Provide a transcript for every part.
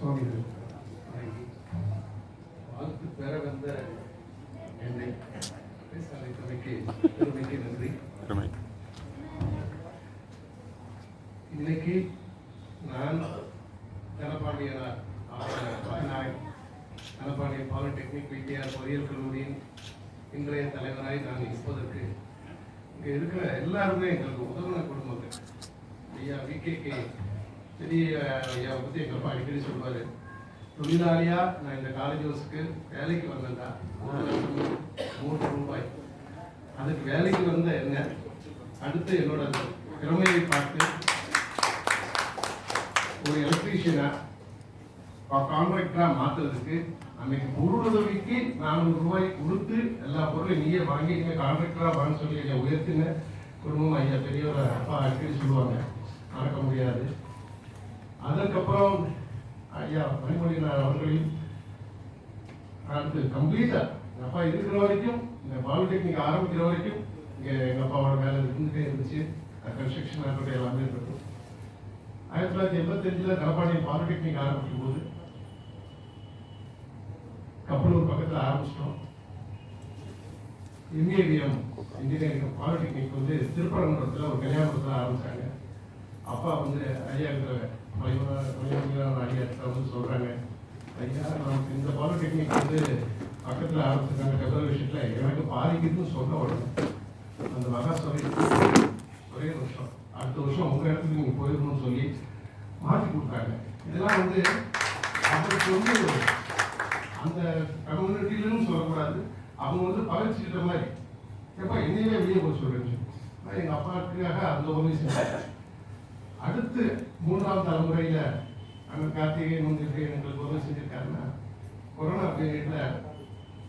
சுவாமிகள் வாழ்த்து பெற வந்த என்னை அழைத்தமைக்கு பெருமைக்கு நன்றி. இன்னைக்கு நான் தனபாண்டியனார் தனபாண்டியன் பாலிடெக்னிக் பிடிஆர் பொறியியல் கல்லூரியின் இன்றைய தலைவராய் நான் இருப்பதற்கு இங்கே இருக்கிற எல்லாருமே எங்களுக்கு உதவின குடும்பங்கள். ஐயா விகேகே பெரிய ஐயாவை பற்றி எங்கள் அப்பா அடிக்கடி சொல்வார், தொழிலாளியா நான் இந்த காலேஜ் ஹவுஸுக்கு வேலைக்கு வந்தேன்டா, 3 ரூபாய். அதுக்கு வேலைக்கு வந்த என்ன அடுத்து என்னோட திறமையை பார்த்து ஒரு எலக்ட்ரீஷியனா கான்ட்ராக்டரா மாத்துறதுக்கு அன்னைக்கு பொருளுதவிக்கு 400 ரூபாய் கொடுத்து எல்லா பொருளையும் நீயே வாங்கி கான்ட்ராக்டரா வாங்க சொல்லி என்னை உயர்த்தின குடும்பம் ஐயா பெரியவர் அப்பா அடிக்கடி சொல்லுவாங்க, மறக்க முடியாது. அதற்கப்புறம் ஐயா மணிமொழியினார் அவர்களையும் அடுத்து கம்ப்ளீட்டா எங்கள் அப்பா இருக்கிற வரைக்கும் இந்த பாலிடெக்னிக் ஆரம்பிக்கிற வரைக்கும் இங்கே எங்கள் அப்பாவோட வேலை இருந்துகிட்டே இருந்துச்சு. கன்ஸ்ட்ரக்ஷன் ஆகட்டும் எல்லாமே இருக்கும். 1985 தனபாண்டியன் பாலிடெக்னிக் ஆரம்பிக்கும் போது கப்பலூர் பக்கத்தில் ஆரம்பிச்சிட்டோம். எம்ஏவிஎம் இன்ஜினியரிங் பாலிடெக்னிக் வந்து திருப்பரங்குன்றத்தில் ஒரு கல்யாணத்தில் ஆரம்பிச்சாங்க. அப்பா வந்து ஐயா இருக்கிற ஐயா வந்து சொல்றாங்க, ஐயா நமக்கு இந்த பாலிடெக்னிக் வந்து பக்கத்தில் ஆரம்பிச்சிருக்காங்க கபல் விஷயத்தில் எனக்கு பாதிக்குதுன்னு சொன்ன உடனே அந்த மகா ஒரே வருஷம் அடுத்த வருஷம் உங்கள் இடத்துக்கு நீங்கள் போயிடணும்னு சொல்லி மாற்றி கொடுத்தாங்க. இதெல்லாம் வந்து அவருக்கு வந்து அந்த கம்யூனிட்டிலும் சொல்லக்கூடாது, அவங்க வந்து பகிர்ச்சிக்கிட்ட மாதிரி எப்போ என்னையே வெளியே போய் சொல்றேன்னு எங்கள் அப்பாவுக்காக அந்த உதவி செஞ்சாங்க. அடுத்து 3ஆம் தலைமுறையில் அங்கே கார்த்திகேயன் வந்து எங்களுக்கு உதவி செஞ்சிருக்காருன்னா கொரோனா பீரியட்ல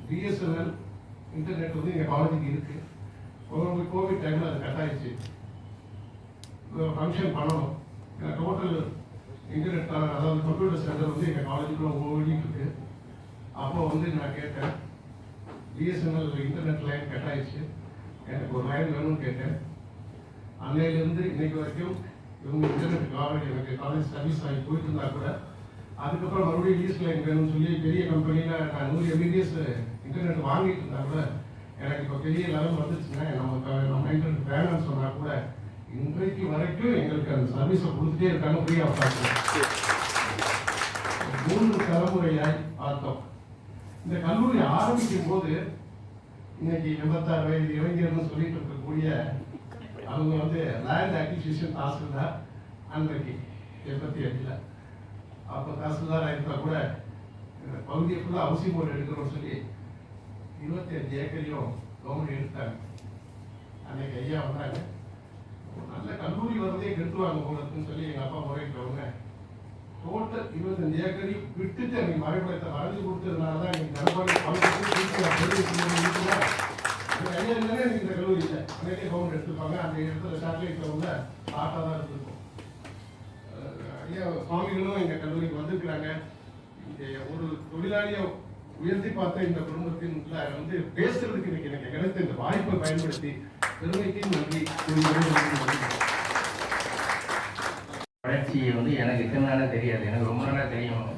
பிஎஸ்என்எல் இன்டர்நெட் வந்து எங்கள் காலேஜுக்கு இருக்கு. கோவிட் டைமில் அது கட் ஆயிடுச்சு. ஃபங்க்ஷன் பண்ணணும், டோட்டல் இன்டர்நெட் அதாவது கம்ப்யூட்டர் சென்டர் வந்து எங்கள் காலேஜுக்குள்ள ஓடிட்டு இருக்கு. அப்போ வந்து நான் கேட்டேன், பிஎஸ்என்எல் இன்டர்நெட் லைன் கட் ஆயிடுச்சு, எனக்கு ஒரு லைன் வேணும்னு கேட்டேன். அன்னையிலேருந்து இன்னைக்கு வரைக்கும் இவங்க இன்டர்நெட் காலேஜ் எனக்கு காலேஜ் சர்வீஸ் ஆகி போயிட்டு இருந்தா கூட அதுக்கப்புறம் மறுபடியும் லீஸ் லைன் வேணும்னு சொல்லி பெரிய கம்பெனியில் நான் 100 MBPS இன்டர்நெட் வாங்கிட்டு இருந்தா கூட எனக்கு இப்போ பெரிய லெவல் வந்துச்சுன்னா நம்ம இன்டர்நெட் வேணும்னு சொன்னா கூட இன்றைக்கு வரைக்கும் எங்களுக்கு அந்த சர்வீஸை கொடுத்துட்டே இருக்காங்க ஃப்ரீ ஆஃப் காஸ்ட். 3 தலைமுறையாய் பார்த்தோம். இந்த கல்லூரி ஆரம்பிக்கும் போது இன்னைக்கு 86 வயது இளைஞர்னு சொல்லிட்டு இருக்கக்கூடிய அவங்க வந்து லேண்ட் அக்விசிஷன் தாசில்தார் அன்றைக்கு 88ல். அப்போ தாசில்தார் ஆயிருந்தா கூட பகுதியை ஃபுல்லாக ஹவுசிங் போர்டு எடுக்கிறோம்னு சொல்லி 25 ஏக்கரையும் கவர்மெண்ட் எடுத்தாங்க. அன்னைக்கு ஐயா வந்தாங்க, நல்ல கல்லூரி வரதே கெடுத்துவாங்க போலன்னு சொல்லி எங்கள் அப்பா முறையிட்டவங்க டோட்டல் 25 ஏக்கரையும் விட்டுட்டு அன்னைக்கு மறைமுகத்தை வரைஞ்சி கொடுத்ததுனால தான் இன்னைக்கு தனபாண்டி ஐயா இல்லைன்னா எனக்கு இந்த கல்லூரி இல்லை. அன்னைக்கே கவர்மெண்ட் எடுத்துருப்பாங்க. அந்த இடத்துல சேட்டலைட்ல உள்ள ஆட்டா தான் இருந்திருக்கும். ஐயா சுவாமிகளும் எங்கள் கல்லூரிக்கு வந்திருக்கிறாங்க. ஒரு தொழிலாளியை உயர்த்தி பார்த்த இந்த குடும்பத்தின் வந்து பேசுறதுக்கு இன்னைக்கு எனக்கு கிடைத்த இந்த வாய்ப்பை பயன்படுத்தி பெருமைக்கு நன்றி. வளர்ச்சியை வந்து எனக்கு இத்தனை நாளாக தெரியாது, எனக்கு ரொம்ப நாளாக தெரியும்.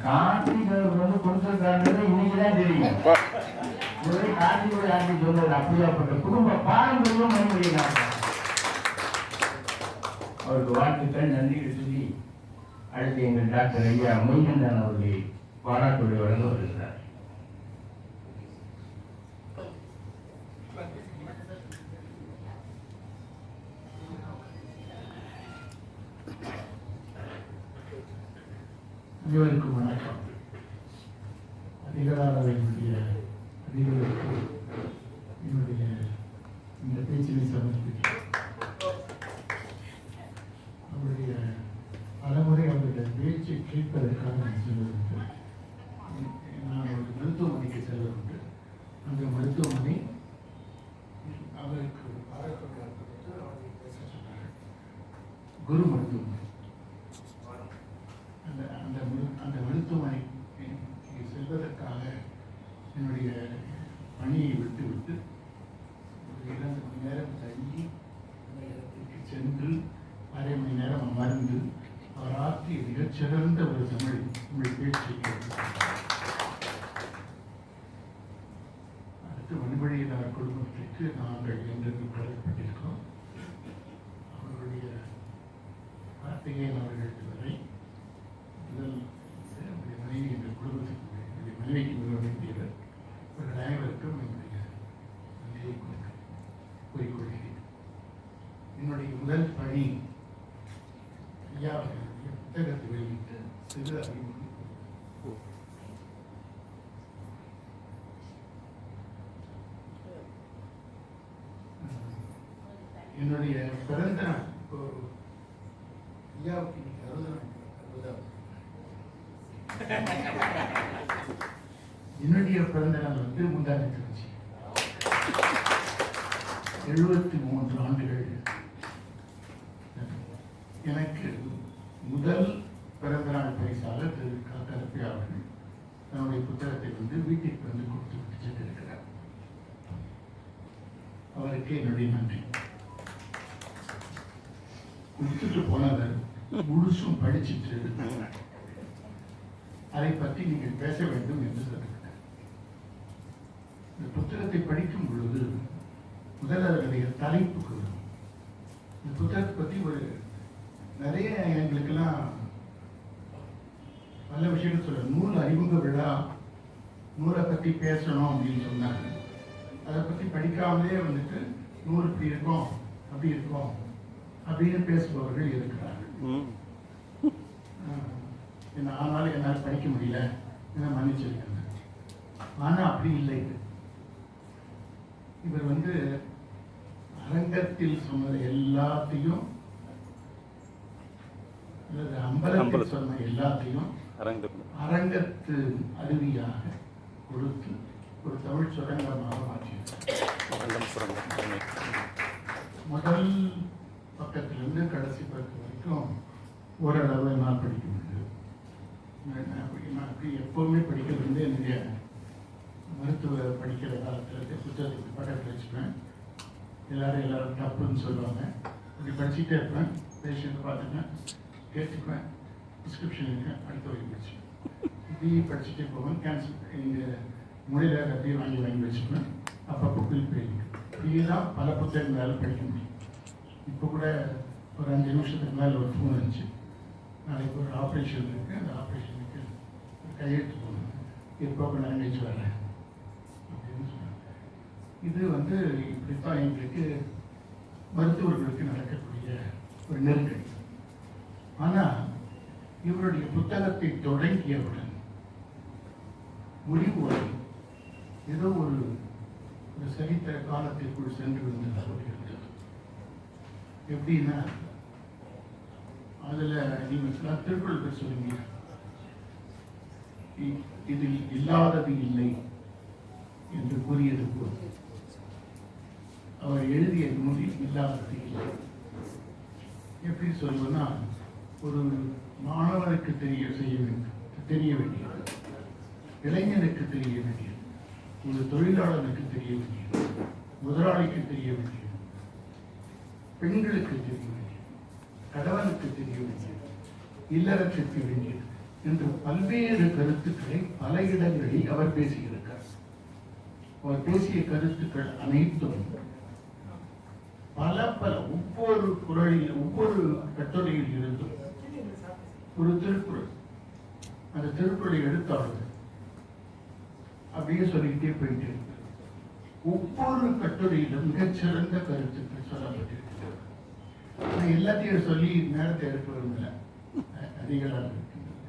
கார்த்திகர் வந்து கொடுத்திருக்காருன்றது இன்னைக்குதான் தெரியும். கார்த்திகோட ஆட்சி சொன்னது அப்படியாப்பட்ட குடும்ப பாரம்பரியம் மறுபடியும் அவருக்கு வாழ்த்துக்கள் நன்றிகள் சொல்லி அடுத்து எங்கள் டாக்டர் ஐயா மொய்கந்தன் அவர்களை பாராட்டுரை வழங்க வருகிறார். அனைவருக்கும் வணக்கம். அதிகாரிகளுடைய அதிகாரிகளுக்கு என்னுடைய இந்த பேச்சினை சமர்ப்பிக்கிறேன். அவருடைய பலமுறை அவருடைய பேச்சை கேட்பதற்காக நான் செல்வதுண்டு. நான் ஒரு மருத்துவமனைக்கு செல்வதுண்டு. அந்த மருத்துவமனை அவருக்கு குரு மருத்துவமனை. அந்த மருத்துவமனை செல்வதற்காக என்னுடைய பணியை விட்டுவிட்டு ஒரு 2 மணி நேரம் தங்கி அந்த இடத்திற்கு சென்று 1/2 மணி நேரம் அமர்ந்து அவர் ஆற்றிய மிகச்சிறந்த ஒரு தமிழ் பேச்சை அடுத்து வன்வழியினார் குடும்பத்திற்கு நாங்கள் என்றென்றும் கடமைப்பட்டிருக்கிறோம். அவர்களுடைய வார்த்தையை அவர்கள் வரை முதல் என்னுடைய மனைவி என்ற குடும்பத்திற்கு என்னுடைய மனைவிக்கு மிக வேண்டியவர் இவர்கள் அனைவருக்கும் என்னுடைய நன்றியை கூறிக்கொள்கிறேன். என்னுடைய முதல் பணி ஐயா அவர்களுடைய புத்தகத்தை வெளியிட்டு சிறு அறிமுகம். என்னுடைய பிறந்த நாள் இப்போ ஐயாவுக்கு இன்னைக்கு 60 என்னுடைய பிறந்த நாள் வந்து முந்தானத்து இருந்துச்சு. 73 ஆண்டுகள் எனக்கு முதல் பிறந்த நாள் பரிசாக திரு காத்தரப்பி அவர்கள் தன்னுடைய புத்தகத்தை வந்து வீட்டிற்கு வந்து கொடுத்து விட்டு சென்றிருக்கிறார். அவருக்கு என்னுடைய நன்றி. கொடுத்துட்டு போனவர் முழுசும் படிச்சுட்டு அதை பற்றி நீங்கள் பேச வேண்டும் என்று சொல்லுகிறார். இந்த புத்தகத்தை படிக்கும் பொழுது முதல் அதனுடைய தலைப்புக்கு வரும். இந்த புத்தகத்தை பற்றி ஒரு நிறைய எங்களுக்கெல்லாம் நல்ல விஷயங்கள் சொல்ல நூல் அறிமுக விழா நூலை பற்றி பேசணும் அப்படின்னு சொன்னாங்க. அதை பற்றி படிக்காமலே வந்துட்டு நூல் இப்படி இருக்கும் அப்படி இருக்கும் அப்படின்னு பேசுபவர்கள் இருக்கிறார்கள். ஆனாலும் என்னால் படிக்க முடியல என்ன மன்னிச்சிருக்காங்க. ஆனால் அப்படி இல்லை. இவர் வந்து அரங்கத்தில் சொன்னது எல்லாத்தையும் அல்லது அம்பலத்தில் சொன்ன எல்லாத்தையும் அரங்கத்து அருவியாக கொடுத்து ஒரு தமிழ் சுரங்கமாக மாற்றினார். முதல் பக்கத்திலிருந்து கடைசி பக்கம் வரைக்கும் ஓரளவு நான் படிக்க முடியும். நான் அப்படி எப்போவுமே படிக்கிறது வந்து என்னுடைய மருத்துவ படிக்கிற காலத்தில் புத்தகத்துக்கு பக்கத்தில் வச்சுப்பேன். எல்லாரும் தப்புன்னு சொல்லுவாங்க. அப்படி படிச்சுட்டே இருப்பேன். பேஷண்ட்டை பார்த்துப்பேன், கேட்டுக்குவேன், ப்ரிஸ்கிரிப்ஷன் இருக்கேன், அடுத்த வரைக்கும் படிச்சுப்பேன். இப்படி படிச்சுட்டே போவேன். கேன்சர் எங்கள் மொழியில் அப்படியே வாங்கி வச்சுப்பேன். அப்பப்போ பில் போயிருக்கேன். இப்படியே தான் பல புத்தகங்களால் படிக்க முடியும். இப்போ கூட ஒரு 5 நிமிஷத்துக்கு மேலே ஒரு ஃபோன் இருந்துச்சு. நாளைக்கு ஒரு ஆப்ரேஷன் இருக்குது, அந்த ஆப்ரேஷனுக்கு கையெழுத்து போகணும், இப்போ லாங்குவேஜ் வரேன் அப்படின்னு சொன்னாங்க. இது வந்து இப்படித்தான் எங்களுக்கு மருத்துவர்களுக்கு நடக்கக்கூடிய ஒரு நெருக்கடி. ஆனால் இவருடைய புத்தகத்தை தொடங்கியவுடன் முடிவு வரை ஏதோ ஒரு சரித்திர காலத்திற்குள் சென்று விழுந்தது போகிறது. எப்படின்னா அதில் நீங்கள் திருக்குறள் பேர் சொல்லுங்க, இதில் இல்லாதது இல்லை என்று கூறியது போல் அவர் எழுதிய நூலில் இல்லாதது இல்லை. எப்படி சொல்லுவதுன்னா, ஒரு மாணவனுக்கு தெரிய வேண்டியது, இளைஞனுக்கு தெரிய வேண்டியது, ஒரு தொழிலாளனுக்கு தெரிய வேண்டியது, முதலாளிக்கு தெரிய வேண்டியது, பெண்களுக்கு தெரிய வேண்டியது, கடவுளுக்கு தெரிய வேண்டியது, இல்லறத்திற்கு வேண்டியது என்று பல்வேறு கருத்துக்களை பல இடங்களில் அவர் பேசியிருக்கார். அவர் பேசிய கருத்துக்கள் அனைத்தும் பல ஒவ்வொரு குறளில் ஒவ்வொரு கட்டுரையில் இருந்தும் ஒரு திருக்குறள், அந்த திருக்குறளை எடுத்தாலும் அப்படியே சொல்லிக்கிட்டே போயிட்டே இருக்கு. ஒவ்வொரு கட்டுரையிலும் மிகச்சிறந்த கருத்துக்கள் சொல்லப்பட்டிருக்கிறது. நான் எல்லாத்தையும் சொல்லி நேரத்தை எடுக்க விரும்பல, அதிகளாக இருக்கின்றது.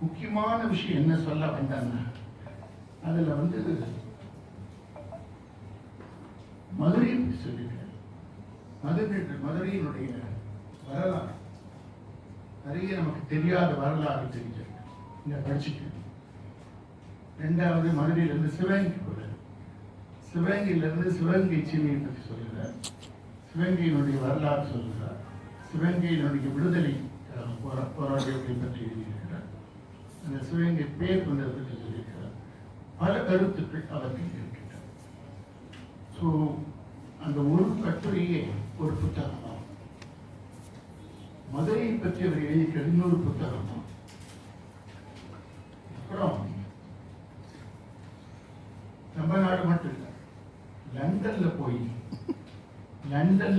முக்கியமான விஷயம் என்ன சொல்ல வந்தாங்கன்னா, அதுல வந்து மதுரையை சொல்லியிருக்காரு. மதுரையினுடைய வரலாறு நிறைய நமக்கு தெரியாத வரலாறு தெரிஞ்சிருக்கு, இங்க படிச்சுட்டு. ரெண்டாவது, மதுரையிலிருந்து சிவகங்கை போறாரு. சிவகங்கையிலிருந்து சிவகங்கை சீமையை பற்றி சொல்லுகிறார், சிவகங்கையினுடைய வரலாறு சொல்லுகிறார், சிவகங்கையினுடைய விடுதலை போராட்டத்தை பற்றி எழுதியிருக்கிறார், அந்த சிவகங்கை பேர் கொண்டதை பற்றி சொல்லியிருக்கிறார். பல கருத்துக்கள் அவர்கள் இருக்கின்றன. ஸோ அந்த ஒரு கட்டுரையே ஒரு புத்தகம் தான். மதுரையை பற்றி அவர் எழுதிய இன்னொரு புத்தகம் தான்.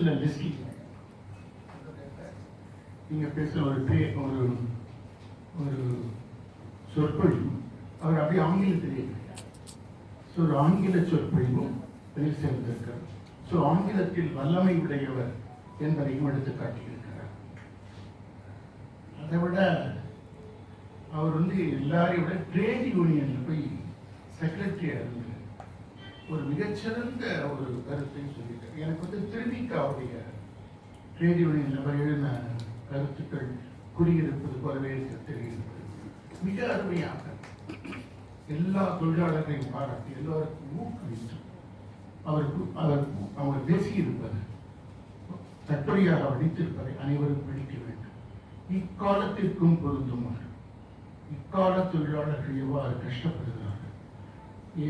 செல்ல லெஸ்லி நீங்க பேசுற ஒரு ஒரு சொற்பொழிவு அவர் அப்படியே ஆங்கிலத்திலே ஒரு ஆங்கில சொற்பொழிவும் வெளியில் சேர்ந்திருக்கிறார். ஆங்கிலத்தில் வல்லமை உடையவர் என்பதையும் எடுத்து காட்டியிருக்கிறார். அதை விட அவர் எல்லாரையும் விட ட்ரேட் யூனியன்ல போய் செக்ரட்டரியா இருந்து ஒரு மிகச்சிறந்த ஒரு கருத்தை சொல்லிட்டார். எனக்கு திருவிக்காவுடைய ட்ரேட் யூனியன்ல அவர் எழுதின கருத்துக்கள் குடியிருப்பது போலவே தெரிகிறது. மிக அருமையாக எல்லா தொழிலாளர்களையும் பாராட்டி எல்லோருக்கும் ஊக்குவித்து அவர் பேசியிருப்பது கட்டுரையாக வடித்திருப்பதை அனைவரும் படிக்க வேண்டும். இக்காலத்திற்கும் பொருந்துமாறு இக்கால தொழிலாளர்கள் எவ்வாறு கஷ்டப்படுகிறார்கள்,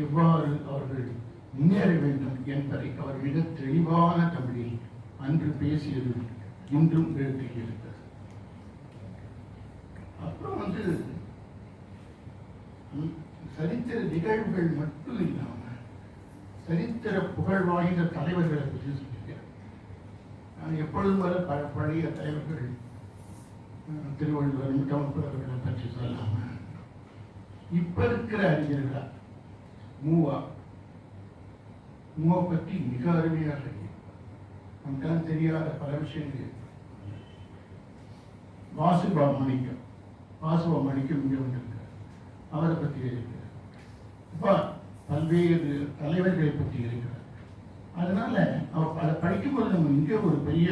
எவ்வாறு அவர்கள் முன்னேற வேண்டும் என்பதை அவர் மிக தெளிவான தமிழில் அன்று பேசியது இன்றும் இருக்கிறது. அப்புறம் சரித்திர நிகழ்வுகள் மட்டும் இல்லாம சரித்திர புகழ் வாய்ந்த தலைவர்களை பற்றி சொல்லியிருக்கிறேன். நான் எப்பொழுதும் வர பழைய தலைவர்கள் திருவள்ளுவர் அவர்களை பற்றி சொல்லாம இப்ப இருக்கிற அறிஞர்களா மூவா பற்றி மிக அருமையாக நமக்கு தெரியாத பல விஷயங்கள். வாசுபா மாணிக்கம் இங்கே வந்திருக்கார், அவரை பற்றி இருக்கிறார். பல்வேறு தலைவர்களை பற்றி இருக்கிறார். அதனால அவர் அதை படிக்கும்போது நம்ம இங்கே ஒரு பெரிய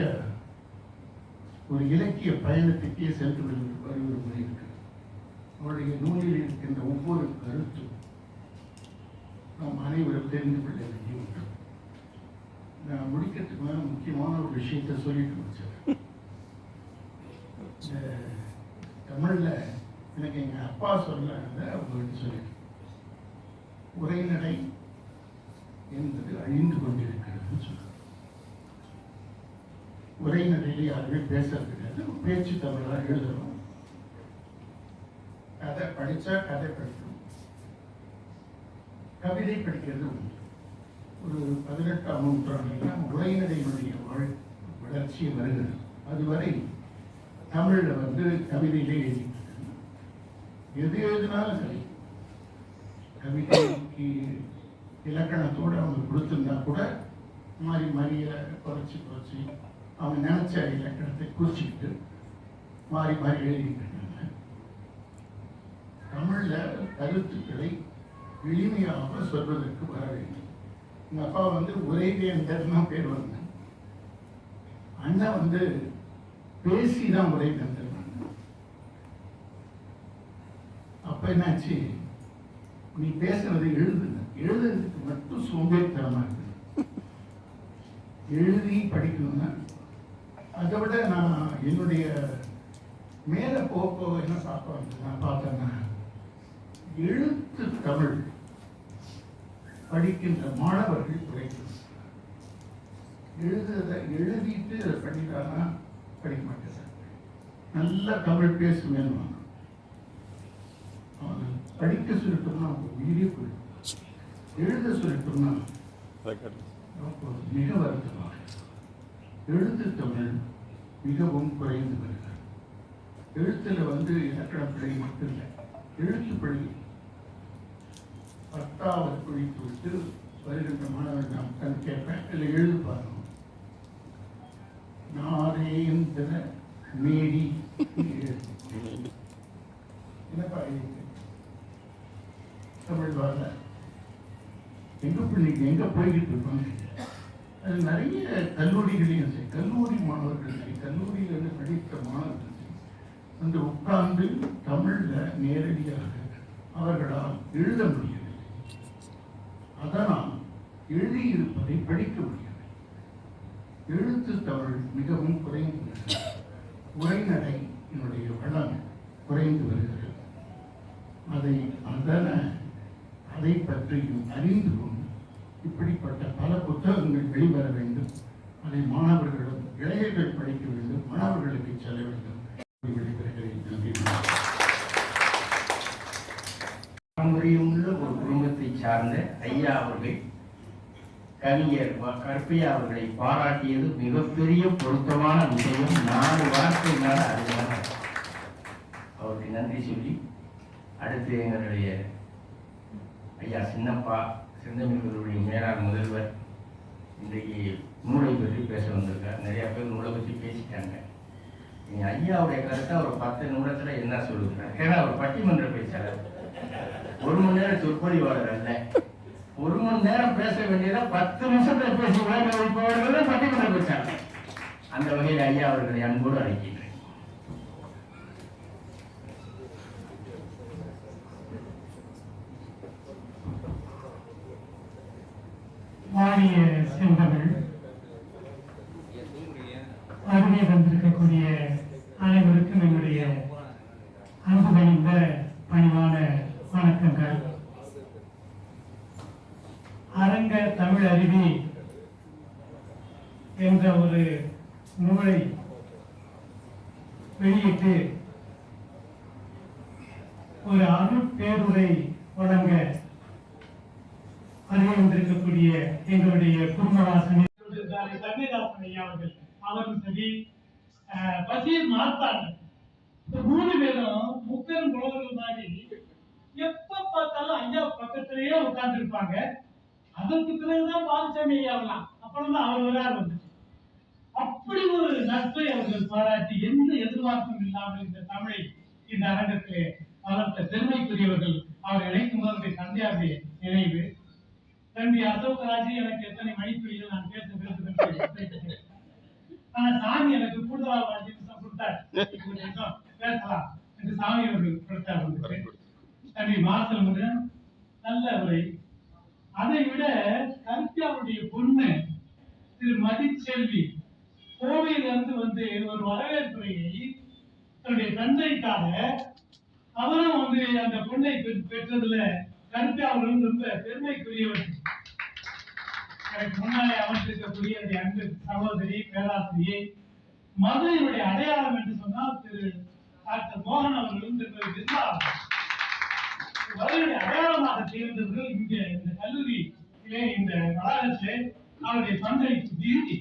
ஒரு இலக்கிய பயணத்துக்கே சென்று வருகிற முறை இருக்கு. அவருடைய நூலில் இருக்கின்ற ஒவ்வொரு கருத்தும் நாம் அனைவரும் தெரிந்து கொள்ள வேண்டிய ஒன்று. நான் முடிக்கிறதுக்கு மேல முக்கியமான ஒரு விஷயத்தை சொல்லிட்டு முடிச்சேன். தமிழ்ல எனக்கு எங்க அப்பா சொல்ல அவங்கள்ட்ட சொல்லிட்டு, உரைநடை என்பது அழிந்து கொண்டிருக்கிறது சொல்ற. உரைநடையில யாருமே பேசுறது கிடையாது. பேச்சு தமிழா எழுதணும். கதை படிச்சா கதை படிக்கணும். கவிதை படிக்கிறது உண்டு. ஒரு 18ஆம் நூற்றாண்டில் உரைநடையினுடைய வளர்ச்சி வருகிறது. அதுவரை தமிழ்ல கவிதையிலே எழுதிட்டு எது எழுதினாலும் சரி, கவிதைக்கு இலக்கணத்தோடு அவங்க கொடுத்திருந்தா கூட மாறிய குறைச்சி அவங்க நினைச்ச இலக்கணத்தை குறிச்சிக்கிட்டு மாறி எழுதிக்கிட்டு தமிழ்ல கருத்துக்களை எளிமையாக சொல்வதற்கு வர வேண்டும். எங்க அப்பா உரைவேந்தர்னா பேர் வந்த அண்ணா பேசிதான் உரைவேந்தர். அப்ப என்னாச்சு, நீ பேசுறதை எழுதுறதுக்கு மட்டும் சோம்பேறித்தனமா இருக்கு. எழுதி படிக்கணும்னா அதை விட நான் என்னுடைய மேல போக என்ன நான் பார்த்தேன்னா, எழுத்து தமிழ் படிக்கின்ற மாணவர்கள் குறைக்கணும். எழுதிட்டு அதை பண்ணிட்டாங்கன்னா படிக்க மாட்டேன். நல்ல தமிழ் பேசுவேன். படிக்க சொல்லிட்டோம்னா உயிரே போயிடும். எழுத சொல்லிட்டோம்னா மிக வருத்தமாக எழுத்து தமிழ் மிகவும் குறைந்து வருகிறது. எழுத்துல இலக்கண பிழை மட்டும் இல்லை, எழுத்து பிழை 10வது குழித்து விட்டு வருகின்ற மாணவர்கள் நான் கேட்பேன், இல்லை எழுது பாருங்க. நாரேந்திர மேடி என்னப்பா தமிழ் வரல, எங்க பிள்ளைங்க எங்க போய்கிட்டு இருப்பாங்க. அது நிறைய கல்லூரிகளையும் சரி, கல்லூரி மாணவர்கள் சரி, கல்லூரியில் படித்த மாணவர்கள் சரி உட்கார்ந்து தமிழ்ல நேரடியாக அவர்களால் எழுத முடியவில்லை. அதனால் எழுதியிருப்பதை படிக்க முடியவில்லை. எழுத்து தமிழ் மிகவும் குறைந்து, உரைநடை என்னுடைய வளம் குறைந்து வருகிறது. அதை பற்றியும் அறிந்து கொண்டு இப்படிப்பட்ட பல புத்தகங்கள் வெளிவர வேண்டும். அதை மாணவர்களும் இளைஞர்கள் படிக்க வேண்டும், மாணவர்களுக்கு செல்ல வேண்டும். பாரம்பரியமுள்ள ஒரு குடும்பத்தை சார்ந்த ஐயா அவர்கள் கவிஞர் கருப்பையா அவர்களை பாராட்டியது மிகப்பெரிய பொருத்தமான விஷயம். 4 வார்த்தையினால அதுதான் அவருக்கு நன்றி சொல்லி, அடுத்து எங்களுடைய ஐயா சின்னப்பா செந்தமிழர்களுடைய மேலாண் முதல்வர் இன்றைக்கு நூலை பற்றி பேச வந்திருக்கார். நிறைய பேர் நூலை பற்றி பேசிட்டாங்க. நீ ஐயாவுடைய கருத்தை ஒரு 10 நிமிடத்துல என்ன சொல்லுகிறார்? ஏன்னா அவர் பட்டிமன்ற பேச்சாளர், 1 மணி நேரம் சொற்பொழிவாளர் அல்ல. 1 மணி நேரம் பேச வேண்டியதை 10 நிமிஷத்துல பேசி விளக்க வைப்பவர்கள் பட்டிமன்ற பேச்சாளர். அந்த வகையில் ஐயா அவர்களை அன்போடு அழைக்கின்றேன். வாழிய செந்தமிழ் வருகை வந்திருக்கக்கூடிய அனைவருக்கும் என்னுடைய அன்பு கனிந்த பணிவான வணக்கங்கள். அரங்க தமிழ் அருவி என்ற ஒரு நூலை வெளியிட்டு ஒரு அருட்பேருரை வழங்க வருகை வந்திருக்கக்கூடிய எங்களுடைய குடும்பவாசனை கண்ணதாசன் ஐயா அவரும் சரி, பசீர் மார்த்தாண்ட 3 பேரும் முப்பெரும் புலவர்கள் மாதிரி எப்ப பார்த்தாலும் ஐயா பக்கத்திலேயே உட்கார்ந்து இருப்பாங்க. அதற்கு பிறகுதான் பாலசாமி ஐயா வரலாம், அப்புறம்தான் அவர் வராது வந்து. அப்படி ஒரு நட்பை அவர்கள் பாராட்டி எந்த எதிர்பார்ப்பும் இல்லாமல் இந்த தமிழை இந்த அரங்கத்திலே வளர்த்த பெருமைக்குரியவர்கள். அவர் இணைக்கும் போது தந்தையாருடைய நினைவு. தம்பி அசோகராஜ் எனக்கு எத்தனை மணித்துறையில் நான் பேச விரும்புகிறேன். ஆனா சாமி எனக்கு கூடுதலாக 5 நிமிஷம் கொடுத்தார், பேசலாம் என்று சாமி அவர்கள் கொடுத்தார். தம்பி மாசல் முருகன் நல்ல உரை. அதை விட கருப்பியாவுடைய பொண்ணு திரு மதிச்செல்வி கோவையிலிருந்து வந்து ஒரு வரவேற்புரையை தன்னுடைய தந்தைக்காக அவரும் வந்து அந்த பொண்ணை பெற்றதுல கருத்து அவர்கள் ரொம்ப பெருமைக்குரியவர். எனக்கு முன்னாலே அமர்ந்திருக்கக்கூடிய அன்பு சகோதரி பேராசிரியை, மதுரையினுடைய அடையாளம் என்று சொன்னால் திரு டாக்டர் மோகன் அவர்களும் திருமதி பிர்லா மதுரையுடைய அடையாளமாக தேர்ந்தவர்கள் இங்க இந்த கல்லூரியிலே இந்த வளாகத்திலே அவருடைய பங்களிப்பு வீதி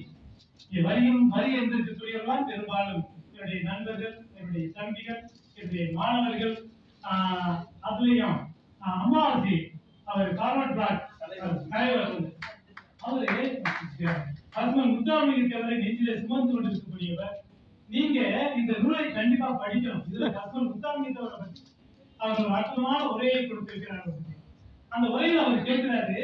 வரி இருந்திருக்கக்கூடியவர்களாம் பெரும்பாலும் என்னுடைய நண்பர்கள், என்னுடைய தம்பிகள், என்னுடைய மாணவர்கள். அதுலயும் அம்மாவசி அவர் கார்வர்ட் பிளாக் தலைவர், அவரு பத்மன் முத்தாமலிங்கவரை நெஞ்சிலே சுமந்து கொண்டிருக்கக்கூடியவர். நீங்க இந்த நூலை கண்டிப்பா படிக்கணும். இதுல பத்மன் முத்தாமலிங்கவரை பற்றி அவர் ஒரு அற்புதமான உரையை கொடுத்திருக்கிறார். அந்த உரையில் அவர் கேட்கிறாரு,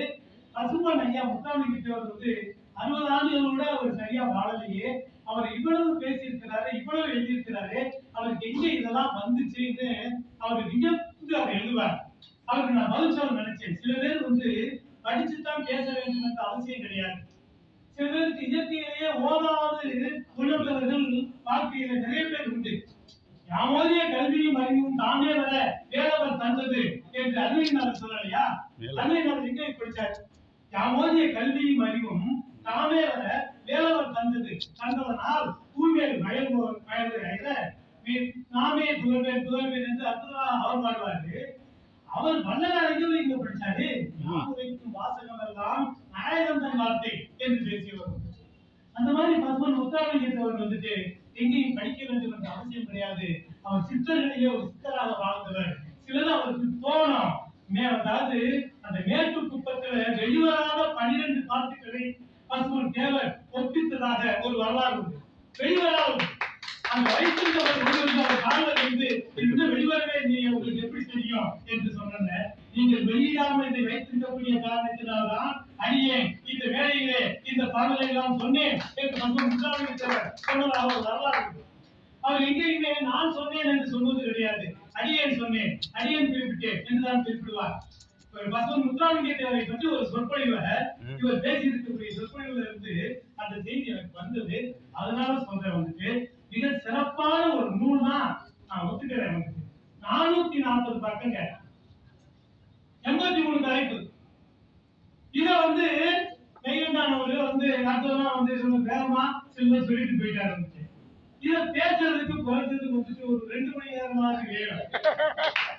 பசுமன் ஐயா முத்தாமலிங்கவர் வந்து 60 ஆண்டுகளோட அவர் சரியா வாழலையே, அவர் இவ்வளவு பேசியிருக்கிறாரு, இவ்வளவு எழுதியிருக்கிறாரு, அவருக்கு எங்க இதெல்லாம் வந்துச்சுன்னு அவர் வியந்து அவர் எழுதுவார். அவருக்கு நான் பதில் சொல்ல நினைச்சேன். சில பேர் வந்து படிச்சுதான் பேச வேண்டும் என்ற அவசியம் கிடையாது. சில பேருக்கு இயற்கையிலேயே ஓதாது உள்ளவர்கள் வாழ்க்கையில நிறைய பேர் உண்டு. யாமோதிய கல்வியும் அறிவும் தானே வர வேலவர் தந்தது என்று அருமையினர் சொல்லலையா? அருமையினர் எங்கே படிச்சார்? யாமோதிய கல்வியும் அறிவும் தாமே வர வேலவர் தந்ததனால் பூமியில் நாமே புகழ்வேன் என்று அற்புதமாக அவர் பாடுவாரு. அவர் வல்லநாடு இங்க படிச்சாரு. யாமுரைக்கும் வாசகம் எல்லாம் நாயகம் தன் வார்த்தை என்று பேசியவர். அந்த மாதிரி பசுமன் முத்தாமலிங்கத்தவர் வந்துட்டு எங்கேயும் படிக்க வேண்டும் என்ற அவசியம் கிடையாது. அவர் சித்தர்களிலே ஒரு சித்தராக வாழ்ந்தவர். சிலர் அவருக்கு தோணும், அதாவது அந்த மேற்கு குப்பத்துல வெளிவராத 12 பாட்டுகளை பசுமன் தேவர் ஒப்பித்ததாக ஒரு வரலாறு உண்டு. வெளிவராது அந்த வைத்திருந்தவர் காலில் இருந்து இன்னும் வெளிவரவே நீ உங்களுக்கு எப்படி தெரியும் என்று சொன்ன, நீங்கள் வெளியிடாமல் இதை வைத்திருக்கக்கூடிய காரணத்தினால்தான் அடியே இந்த வேலையிலே இந்த பாடலை எல்லாம் சொன்னேன் என்று பசுமன் முத்தாமலிங்கத்தவர் சொன்னதாக ஒரு வரலாறு. அவர் எங்கேயுமே நான் சொன்னேன் என்று சொல்வது கிடையாது, அடியேன் சொன்னேன், அடியேன் குறிப்பிட்டேன் என்றுதான் குறிப்பிடுவார். பசுமன் முத்தாமலிங்கத்தவரை பற்றி ஒரு சொற்பொழிவை இவர் பேசியிருக்கக்கூடிய சொற்பொழிவுல இருந்து அந்த செய்தி எனக்கு வந்தது. அதனால சொல்றேன், வந்துட்டு மிக சிறப்பான ஒரு நூல் தான், நான் ஒத்துக்கிறேன். வந்துட்டு 440 பக்கங்க, 83 தலைப்பு. இத வந்து மெய்கண்டானவர் வந்து அர்த்தமா வந்து வேகமா சில சொல்லிட்டு போயிட்டாரு. வந்துட்டு இத பேசுறதுக்கு குறைஞ்சதுக்கு வந்துட்டு ஒரு 2 மணி நேரமாவது வேணும்.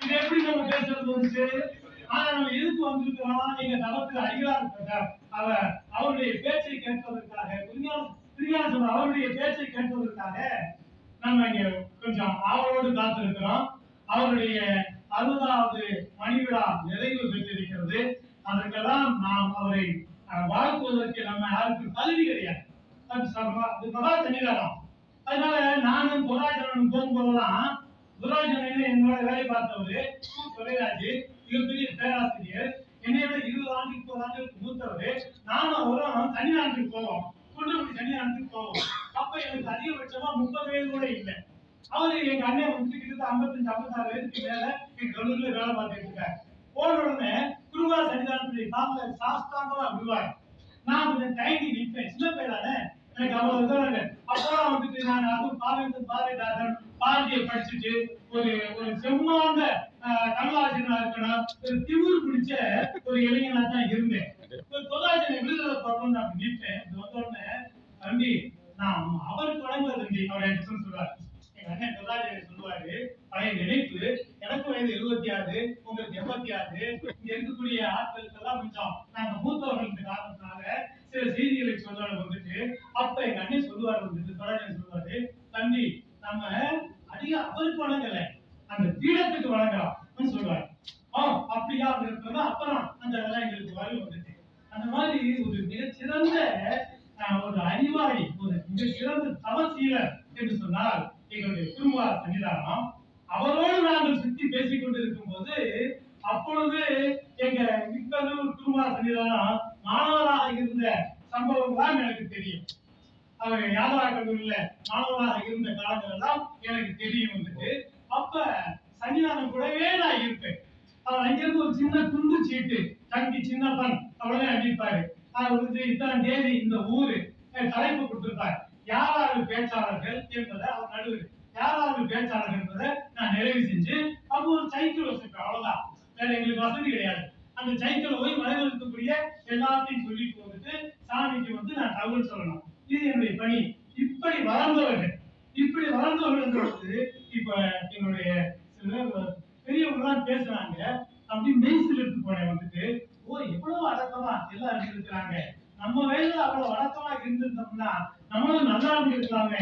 இது எப்படி நம்ம பேசுறது வந்துட்டு ஆனா நம்ம எதுக்கு வந்திருக்கிறோம்? எங்க தளத்தில் அடிகளார் அவருடைய பேச்சை கேட்பதற்காக, திருஞான அவருடைய பேச்சை கேட்பதற்காக நம்ம இங்க கொஞ்சம் ஆவலோடு காத்திருக்கிறோம். அவருடைய 60வது மணி விழா நிறைவு பெற்றிருக்கிறது. அதற்கெல்லாம் நாம் அவரை வாழ்த்துவதற்கு நம்ம யாருக்கு தகுதி கிடையாது. அது மகா சன்னிதானம். அதனால நானும் துராஜனும் போகும்போதெல்லாம், துராஜன் என்னோட வேலை பார்த்தவரு துரைராஜ், மிகப்பெரிய பேராசிரியர், என்னையோட 20 ஆண்டுக்கு 30 ஆண்டுகளுக்கு மூத்தவரு. நானும் அவரும் சன்னிதானத்துக்கு போவோம், குன்றக்குடி சன்னிதானத்துக்கு போவோம். அப்ப எனக்கு அதிகபட்சமா 30 வயது கூட இல்லை. அவரு எங்க அண்ணன் வந்து கிட்ட 55-56 வயதுக்கு மேல எங்க கல்லூரியில வேலை பார்த்துட்டு இருக்காரு. போன உடனே குருவா சன்னிதானத்துடைய காலில் சாஸ்தாங்கமா விழுவாரு. நான் கொஞ்சம் தயங்கி நிற்பேன், சின்ன பேரானே, எனக்கு அவ்வளவு இதாங்க. அப்பதான் வந்துட்டு நான் அதுவும் பாரதிதாசன் பாரதியை படிச்சுட்டு ஒரு செம்மாந்த தமிழாசிரியனா இருக்கணும், ஒரு திமிர் பிடிச்ச ஒரு இளைஞனா தான் இருந்தேன். தொழிலாளர்களை விடுதலை பண்ணணும்னு அப்படி நிற்பேன். வந்த உடனே, தம்பி நான் அவருக்கு வழங்குவது தம்பி, அவர் எனக்கு சொல்லுவார். எங்க அண்ணன் தொழிலாளர் சொல்லுவாரு, பழைய நினைப்பு, எனக்கு வயது 76, உங்களுக்கு 86, இங்க இருக்கக்கூடிய ஆட்களுக்கெல்லாம் கொஞ்சம் நாங்க மூத்தவர்களுக்கு காரணத்தினால சில செய்திகளை சொல்றாரு வந்துட்டு. அப்ப எங்க அண்ணன் சொல்லுவாரு வந்துட்டு, தொழிலாளர் சொல்லுவாரு, தம்பி நம்ம அதிக அவருக்கு வழங்கல, அந்த பீடத்துக்கு வழங்கலாம் சொல்லுவாரு. அப்படியா அப்படின்றத அப்புறம் அந்த இதெல்லாம் எங்களுக்கு வரும் வந்துட்டு. அந்த மாதிரி ஒரு மிகச்சிறந்த ஒரு அறிவாளி, ஒரு மிகச்சிறந்த தவசீலர் என்று சொன்னால் எங்களுடைய குருவா சன்னிதானம். அவரோடு நாங்கள் சுற்றி பேசிக் கொண்டிருக்கும் போது, அப்பொழுது எங்க மிக்கலூர் குருவா சன்னிதானம் மாணவராக இருந்த சம்பவம் தான் எனக்கு தெரியும். அவர் யாதவா கல்லூரியில மாணவராக இருந்த காலங்கள் எல்லாம் எனக்கு தெரியும் வந்துட்டு. அப்ப சன்னிதானம் கூடவே நான் இருப்பேன். அவர் அங்கிருந்து ஒரு சின்ன துண்டு சீட்டு, தங்கி சின்னப்பன் அவ்வளவுதான் அடிப்பாரு. அது வந்து இத்தனை தேதி இந்த ஊரு தலைப்பு கொடுத்திருப்பாரு, யாராவது பேச்சாளர்கள் என்பதை அவர் நடுவர், யாராவது பேச்சாளர்கள் என்பதை நான் நிறைவு செஞ்சு அப்போ ஒரு சைக்கிள் வச்சிருப்பேன். அவ்வளவுதான், வேற எங்களுக்கு வசதி கிடையாது. அந்த சைக்கிள் போய் மலையில் இருக்கக்கூடிய எல்லாத்தையும் சொல்லிட்டு வந்துட்டு சாமிக்கு வந்து நான் தகவல் சொல்லணும். இது என்னுடைய பணி. இப்படி வளர்ந்தவர்கள் பொழுது இப்ப எங்களுடைய சில பெரியவங்க எல்லாம் பேசுறாங்க. அப்படி மெய்சில் எடுத்து போனேன் வந்துட்டு, எவ்வளவு அடக்கமா எல்லாரும் இருக்கிறாங்க, நம்ம வயதுல அவ்வளவு அடக்கமா இருந்திருந்தோம்னா நம்மளும் நல்லா இருந்திருக்கலாமே.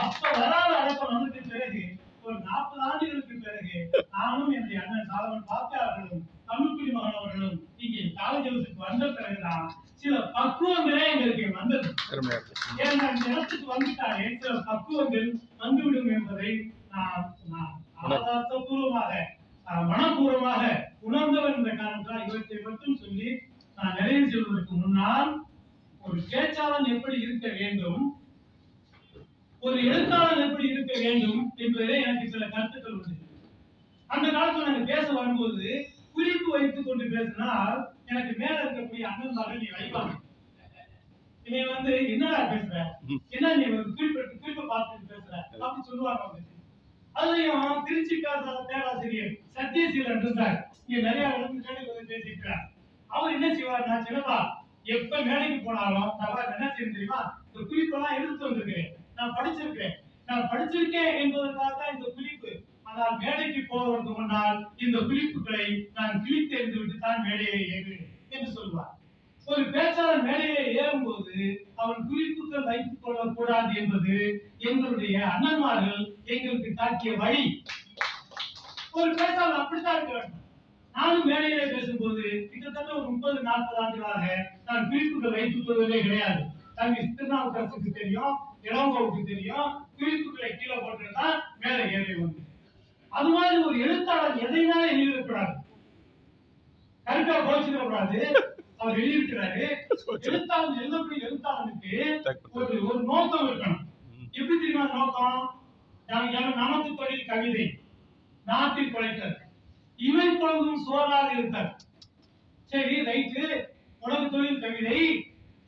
அப்ப வராத அடக்கம் வந்ததுக்கு பிறகு ஒரு 40 ஆண்டுகளுக்கு பிறகு நானும் என்னுடைய அண்ணன் சாலமன் பாப்பா அவர்களும் தமிழ்குடி மகன் அவர்களும் இங்கே காலேஜுக்கு வந்த பிறகுதான் சில பக்குவங்களே எங்களுக்கு வந்தது. ஏன்னா இந்த இடத்துக்கு வந்துட்டாலே சில பக்குவங்கள் வந்துவிடும் என்பதை நான் ஆதாரப்பூர்வமாக மனப்பூர்வமாக உணர்ந்தவர் என்ற காரணத்தால் இவற்றை மட்டும் சொல்லி நான் நிறைவு செய்வதற்கு முன்னால், ஒரு பேச்சாளன் எப்படி இருக்க வேண்டும், ஒரு எழுத்தாளன் எப்படி இருக்க வேண்டும் என்பதிலே எனக்கு சில கருத்துக்கள் உண்டு. அந்த காலத்துல நாங்க பேச வரும்போது குறிப்பு வைத்துக் கொண்டு பேசினால் எனக்கு மேல இருக்கக்கூடிய அண்ணன்மார்கள் நீ வைப்பாங்க, நீ வந்து என்னடா பேசுற, என்ன நீ குறிப்பை பார்த்துட்டு பேசுற அப்படி சொல்லுவாங்க. அதுலயும் திருச்சி பேராசிரியர் சத்யசீலன் இருந்தார், இங்க நிறைய இடத்துல பேசியிருக்கிறார். அவர் என்ன செய்வார்னா, சிலப்பா எப்ப மேடைக்கு போனாலும் என்ன செய்யும் தெரியுமா, இந்த குறிப்பெல்லாம் எடுத்து வந்திருக்கிறேன், நான் படிச்சிருக்கேன் என்பதற்காக இந்த குறிப்பு. ஆனால் மேடைக்கு போவதற்கு முன்னால் இந்த குறிப்புகளை நான் கிழித்து எறிந்து விட்டு தான் மேடையை ஏறுவேன் என்று சொல்வார். ஒரு பேச்சாளர் மேடையை ஏறும்போது அவன் குறிப்புகள் வைத்துக் கொள்ளக்கூடாது என்பது எங்களுடைய அண்ணன்மார்கள் எங்களுக்கு காட்டிய வழி. ஒரு பேச்சாளர் அப்படித்தான் இருக்க வேண்டும். நானும் மேடையிலே பேசும்போது கிட்டத்தட்ட ஒரு 30-40 ஆண்டுகளாக நான் குறிப்புகள் வைத்துக் கொள்வதே கிடையாது. தம்பி திருநாவுக்கரசுக்கு தெரியும், இளங்கோவுக்கு தெரியும், குறிப்புகளை கீழே போட்டுதான் மேலே ஏறி வந்து. அது மாதிரி ஒரு எழுத்தாளர் எதைனாலும் எழுதிடக்கூடாது, கருக்கா போச்சுக்கூடாது. அவர் எழுதியிருக்கிறாரு. எழுத்தாளர் எழுதக்கூடிய எழுத்தாளனுக்கு ஒரு நோக்கம் இருக்கணும். எப்படி தெரியுமா நோக்கம்? நமக்கு தொழில் கவிதை, நாட்டில் குலைத்தல், இவை பொழுதும் சோறாக இருத்தல். சரி ரைட்டு, உனக்கு தொழில் கவிதை,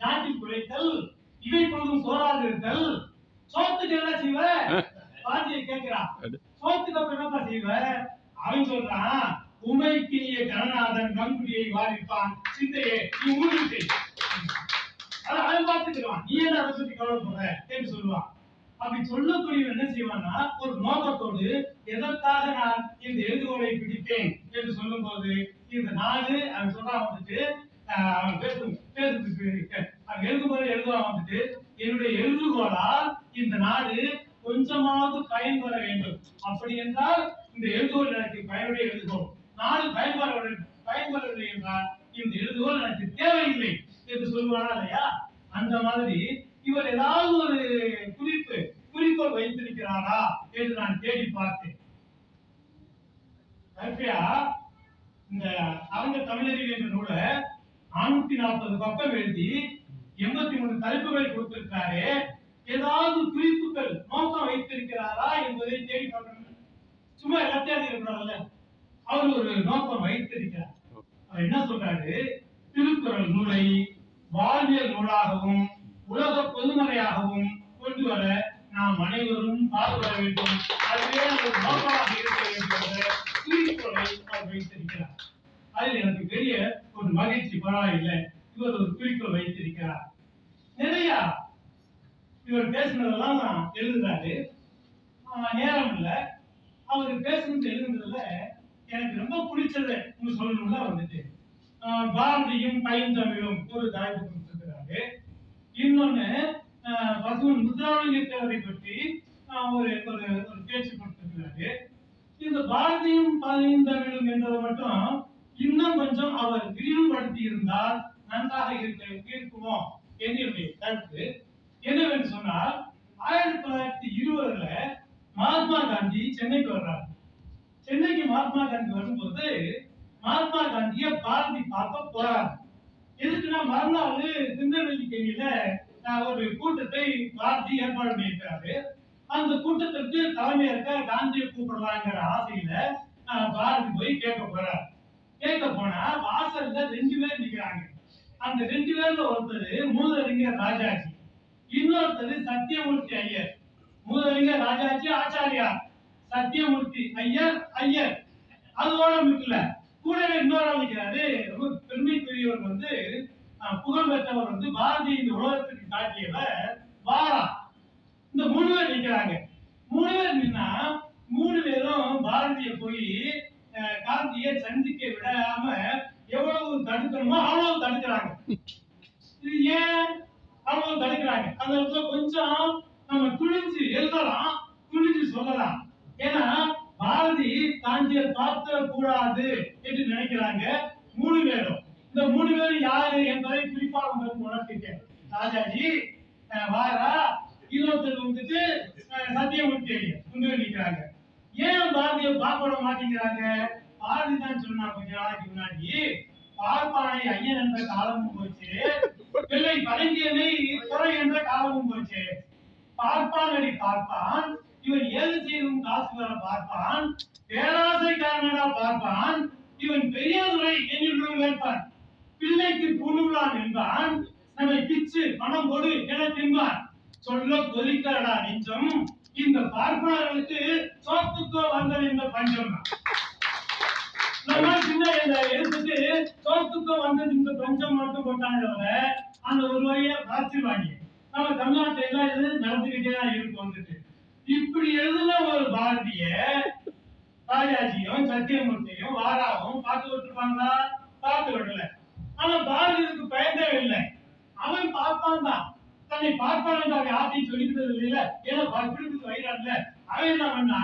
நாட்டில் குலைத்தல், இவை பொழுதும் சோறாக இருத்தல். சோத்துக்கு என்ன செய்வ? பாட்டியை கேட்கிறான், சோத்துக்கு அப்புறம் என்னப்பா செய்வ? அவன் சொல்றான், உமைக்கினிய கணநாதன் நங்குடியை வாரிப்பான் சிந்தையே நீ ஊழிட்டு. அவன் பார்த்துக்கிறான், நீ என்ன அதை பத்தி கவலைப்படுற என்று சொல்லுவான். அப்படி சொல்லக்கூடியவர் என்ன செய்வான்னா ஒரு நோக்கத்தோடு எதற்காக நான் இந்த எழுதுகோலை பிடித்தேன் என்று சொல்லும் போது இந்த நாடு அவன் சொல்றான் வந்துட்டு அவன் அவன் எழுதுகோலை எழுதுவான் வந்துட்டு என்னுடைய எழுதுகோளால் இந்த நாடு கொஞ்சமாவது பயன்பெற வேண்டும். அப்படி என்றால் இந்த எழுதுகோள் எனக்கு பயனுடைய எழுதுகோள், நாடு பயன்பெறவில்லை என்றால் இந்த எழுதுகோள் எனக்கு தேவையில்லை என்று சொல்லுவானா இல்லையா? அந்த மாதிரி இவர் ஏதாவது ஒரு குறிக்கோள் வைத்திருக்கிறாரா என்று நான் தேடி பார்த்தேன். இந்த அரங்க தமிழறிவு என்ற நூலை 440 பக்கம் எழுதி 83 தலைப்புகளை கொடுத்திருக்காரு. ஏதாவது குறிப்புகள் நோக்கம் வைத்திருக்கிறாரா என்பதை தேடி பார்க்கணும். சும்மா எல்லாத்தையும் இருக்கிறார்ல, அவர் ஒரு நோக்கம் வைத்திருக்கிறார். அவர் என்ன சொல்றாரு? திருக்குறள் நூலை வாழ்வியல் நூலாகவும் உலக பொதுமறையாகவும் கொண்டு வர நாம் அனைவரும் பாடுபட வேண்டும். அதுவே ஒரு நோக்கமாக இருக்க வேண்டும் என்ற குறிக்கோளை அவர் வைத்திருக்கிறார். அதில் எனக்கு பெரிய ஒரு மகிழ்ச்சி. பரவாயில்லை, இவர் ஒரு குறிக்கோள் வைத்திருக்கிறார். நிறைய இவர் பேசுனதெல்லாம் எழுதுறாரு. நேரம் இல்ல, அவர் பேசுனது எழுதுனதுல எனக்கு ரொம்ப பிடிச்சது சொல்லணும்னா வந்துட்டு பாரதியும் பைந்தமிழும் ஒரு தலைப்பு கொடுத்திருக்கிறாரு. இன்னொன்னு பசுவன் முத்துராமலிங்கத்தேவரை பற்றி ஒரு பேச்சு கொடுத்திருக்கிறாரு. இந்த பாரதியும் பைந்தமிழும் என்பதை மட்டும் இன்னும் கொஞ்சம் அவர் விரிவுபடுத்தி இருந்தால் நன்றாக இருக்குமோ என்று என்னுடைய கருத்து. என்னவென்று சொன்னால் 1920 மகாத்மா காந்தி சென்னைக்கு வர்றார். சென்னைக்கு மகாத்மா காந்தி வரும்போது மகாத்மா காந்திய பாரதி பார்க்க போறார். எதுக்குன்னா மறுநாள் திருநெல்வேலிக்கணியில ஒரு கூட்டத்தை பாரதி ஏற்பாடு பண்ணியிருக்காரு. அந்த கூட்டத்திற்கு தலைமையேற்க காந்தியை கூப்பிடலாங்கிற ஆசையில பாரதி போய் கேட்க போறார். கேட்க போனா வாசல்ல 2 பேர் நிக்கிறாங்க. அந்த 2 பேர்ல ஒருத்தர் மூதறிஞர் ராஜாஜி, இன்னொருத்தர் சத்தியமூர்த்தி ஐயர். மூதறிஞர் ராஜாஜி ஆச்சாரியார், சத்தியமூர்த்தி ஐயர். அதோட முக்கிய கூடவே இன்னொரு நிற்கிறாரு. ரொம்ப பெருமைக்குரியவர் வந்து புகழ் பெற்றவர் பாரதி இந்த உலகத்துக்கு காட்டியவர் வாரா. இந்த 3 பேர் நிற்கிறாங்க. 3 பேர் நின்னா 3 பேரும் பாரதிய போய் காந்தியை சந்திக்க விடாம எவ்வளவு தடுக்கணுமோ அவ்வளவு தடுக்கிறாங்க. இது ஏன் அவ்வளவு தடுக்கிறாங்க? அந்த இடத்துல கொஞ்சம் நம்ம துணிஞ்சு எழுதலாம், துணிஞ்சு சொல்லலாம். ஏன்னா பாரதி காந்தியை பார்க்க கூடாது என்று நினைக்கிறாங்க 3 பேரும். இந்த 3 பேரும் யாரு என்பதை குறிப்பாக உங்களுக்கு உணர்த்திட்டேன். ராஜாஜி, வாரா, இன்னொருத்தர் வந்துட்டு சத்தியமூர்த்தி நிற்கிறாங்க. ஏன் பாரதியை பார்க்க விட மாட்டேங்கிறாங்க? பாரதி தான் சொன்னா கொஞ்ச நாளைக்கு முன்னாடி, பார்ப்பானை ஐயன் என்ற காலமும் போச்சு, பிள்ளை பழங்கியனை துறை என்ற காலமும் போச்சு. பார்ப்பானடி பார்ப்பான், இவன் ஏது செய்யும் காசு வர பார்ப்பான், பேராசைக்காரனடா பார்ப்பான், இவன் பெரியதுரை என்னுடன் வேட்பான், பிள்ளைக்கு புழுவான் என்பான், நம்மை பிச்சு பணம் கொடு என தின்பான். சொல்ல கொதிக்கிறடா நெஞ்சம், இந்த பார்ப்பனர்களுக்கு சோத்துக்கோ வந்தது இந்த பஞ்சம். நம்ம சின்ன எடுத்துட்டு சோத்துக்கோ வந்தது இந்த பஞ்சம் மட்டும் போட்டாங்க. அந்த ஒரு வழியை பார்த்துருவாங்க. நம்ம தமிழ்நாட்டில எல்லாம் இது நடந்துகிட்டே தான் இருக்கு. வந்துட்டு இப்படி எழுதுன ஒரு பாரதிய ராஜாஜியும் சத்தியமூர்த்தியும் வாராவும் பார்த்து விட்டுருப்பாங்களா? பார்த்து விடல. ஆனா பாரதிக்கு பயந்தே இல்லை. அவன் பார்ப்பான் தான், தன்னை பார்ப்பான் என்று அவன் யார்த்தையும் சொல்லிக்கிறது இல்லை. ஏன்னா பிடிப்புக்கு வயிறான்ல. அவன் என்ன பண்ணா,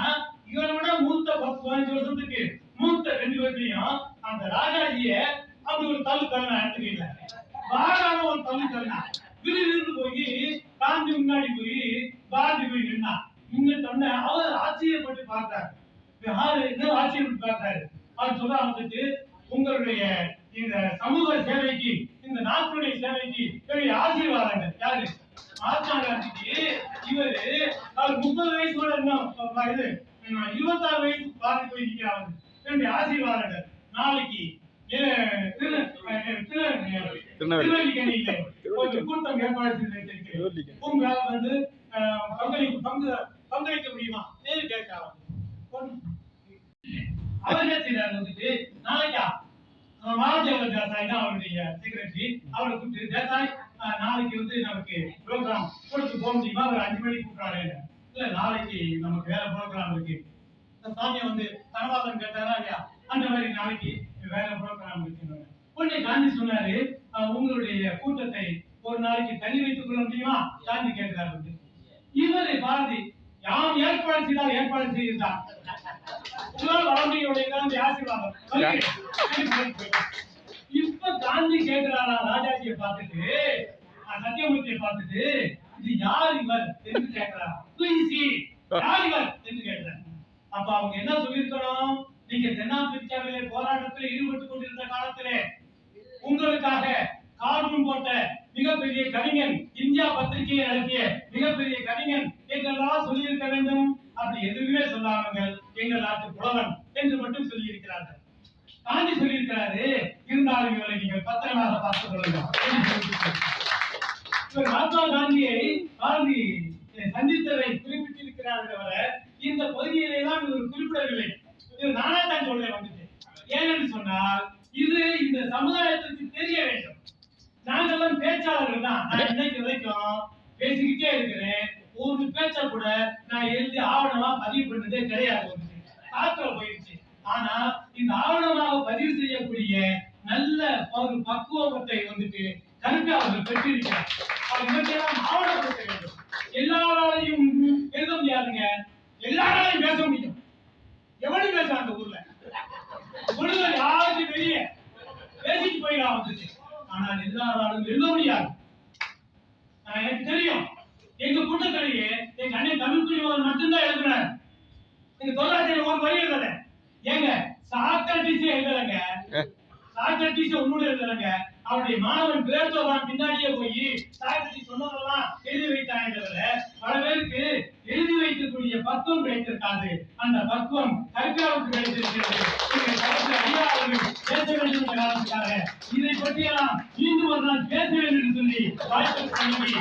இவரை விட மூத்த 10-15 வருஷத்துக்கு மூத்த 2 பேர்த்தையும் அந்த ராஜாஜிய அப்படி ஒரு தள்ளு தள்ளா எடுத்துக்கல. வாராம ஒரு தள்ளு தள்ளா விரிவிருந்து போய் காந்தி முன்னாடி போய் பாரதி போய் நின்னா. நின்னுட்டோன்னு அவர் ஆச்சரியப்பட்டு பார்த்தாரு. என்ன ஆச்சரியப்பட்டு பார்த்தாரு? அவர் சொல்ல வந்துட்டு, உங்களுடைய இந்த சமூக சேவைக்கு, இந்த நாட்டுடைய சேவைக்கு என்னுடைய ஆசீர்வாதங்கள். யாரு? மகாத்மா காந்திக்கு இவரு அவர் 30 வயசு கூட இன்னும் 26 வயசு பாரதி போய் நிற்கிறாங்க. என்னுடைய ஆசீர்வாதங்கள். நாளைக்கு திருநெல்வேலிக்கணியில ஒரு கூட்டம் ஏற்பாடு செய்திருக்கிறேன். உங்களால் வந்து பங்களிக்க முடியுமா? நேரு கேட்காங்க. அவர் என்ன செய்யறாரு வந்துட்டு, நாளைக்கா மகாஜவஹர் தேசாய் தான் அவருடைய செக்ரட்டரி. அவரை கூப்பிட்டு, தேசாய் நாளைக்கு வந்து நமக்கு ப்ரோக்ராம் கொடுத்து போக முடியுமா? ஒரு 5 மணி கூப்பிட்டாரு. இல்ல நாளைக்கு நமக்கு வேற ப்ரோக்ராம் இருக்கு. சாமியை வந்து தனவாதம் கேட்டாரா இல்லையா, அந்த மாதிரி நாளைக்கு வேற ப்ரோக்ராம் இருக்கு. உடனே காந்தி சொன்னாரு, உங்களுடைய கூட்டத்தை ஒரு நாளைக்கு தள்ளி வைத்துக் கொள்ள முடியுமா? காந்தி கேட்கிறாரு. இவரை பாரதி யாம் ஏற்பாடு செய்தால் ஏற்பாடு செய்தார். வளமையுடைய காந்தி ஆசீர்வாதம். இப்ப காந்தி கேட்கிறாரா ராஜாஜியை பார்த்துட்டு, சத்தியமூர்த்தியை பார்த்துட்டு, இது யார் இவர் என்று கேட்கிறார். யார் இவர் என்று கேட்கிறார். அப்ப அவங்க என்ன சொல்லியிருக்கணும்? நீங்க தென்னாப்பிரிக்காவிலே போராட்டத்தில் ஈடுபட்டுக் கொண்டிருந்த காலத்திலே உங்களுக்காக கார்ட்டூன் போட்ட மிகப்பெரிய கவிஞன், இந்தியா பத்திரிகையை நடத்திய மிகப்பெரிய கவிஞன் என்றெல்லாம் சொல்லியிருக்க வேண்டும். அப்படி எதுவுமே சொல்லாமல் எங்கள் நாட்டு புலவன் என்று மட்டும் சொல்லி இருக்கிறார்கள். காந்தி சொல்லியிருக்கிறாரு, இருந்தாலும் இவரை நீங்கள் பத்திரமாக பார்த்துக் கொள்ளுங்கள். மகாத்மா காந்தியை காந்தி சந்தித்ததை குறிப்பிட்டிருக்கிறார் தவிர இந்த பகுதியிலே தான் இவர் குறிப்பிடவில்லை. இது நானா தான் சொல்றேன் வந்துட்டு. ஏனென்று சொன்னால் இது இந்த சமுதாயத்திற்கு தெரிய வேண்டும். நாங்கெல்லாம் பேச்சாளர்கள் தான். நான் இன்னைக்கு வரைக்கும் பேசிக்கிட்டே இருக்கிறேன். ஒரு பேச்ச கூட நான் எழுதி ஆவணமா பதிவு பண்ணதே கிடையாது. காத்துல போயிடுச்சு. ஆனா இந்த ஆவணமாக பதிவு செய்யக்கூடிய நல்ல ஒரு பக்குவத்தை வந்துட்டு கருத்து அவர்கள் பெற்றிருக்கிறார். அவர்கள் ஆவணப்படுத்த வேண்டும். எல்லாராலையும் எழுத முடியாதுங்க. எல்லாராலையும் பேச முடியும். எவனும் பேச அந்த ஊர்ல ஒருவர் யாருக்கு வெளியே பேசிட்டு போயிடலாம் வந்துச்சு. ஆனால் எல்லாராலும் எழுத முடியாது. எனக்கு தெரியும். எங்க கூட்டத்திலேயே எங்க அண்ணன் தமிழ்குடிவர் மட்டும்தான் எழுதுனார். எங்க தொழிலாளர் ஒரு வரி எழுதல. ஏங்க சாக்ரட்டிஸே எழுதலங்க. சாக்ரட்டிஸ் ஒன்னோட எழுதலங்க. அவருடைய மாணவன் பிளேட்டோவான் பின்னாடியே போய் சாக்ரட்டிஸ் சொன்னதெல்லாம் எழுதி வைத்தாங்க. பல பேருக்கு எழுதி வைக்கக்கூடிய பக்குவம் கிடைத்திருக்காது. அந்த பக்குவம் கற்காவுக்கு கிடைத்திருக்கிறது. ஐயா அவர்கள் பேச வேண்டும் என்ற காரணத்துக்காக இதை பற்றியெல்லாம் மீண்டும் ஒரு நாள் பேச வேண்டும் என்று சொல்லி வாய்ப்பு நன்றி.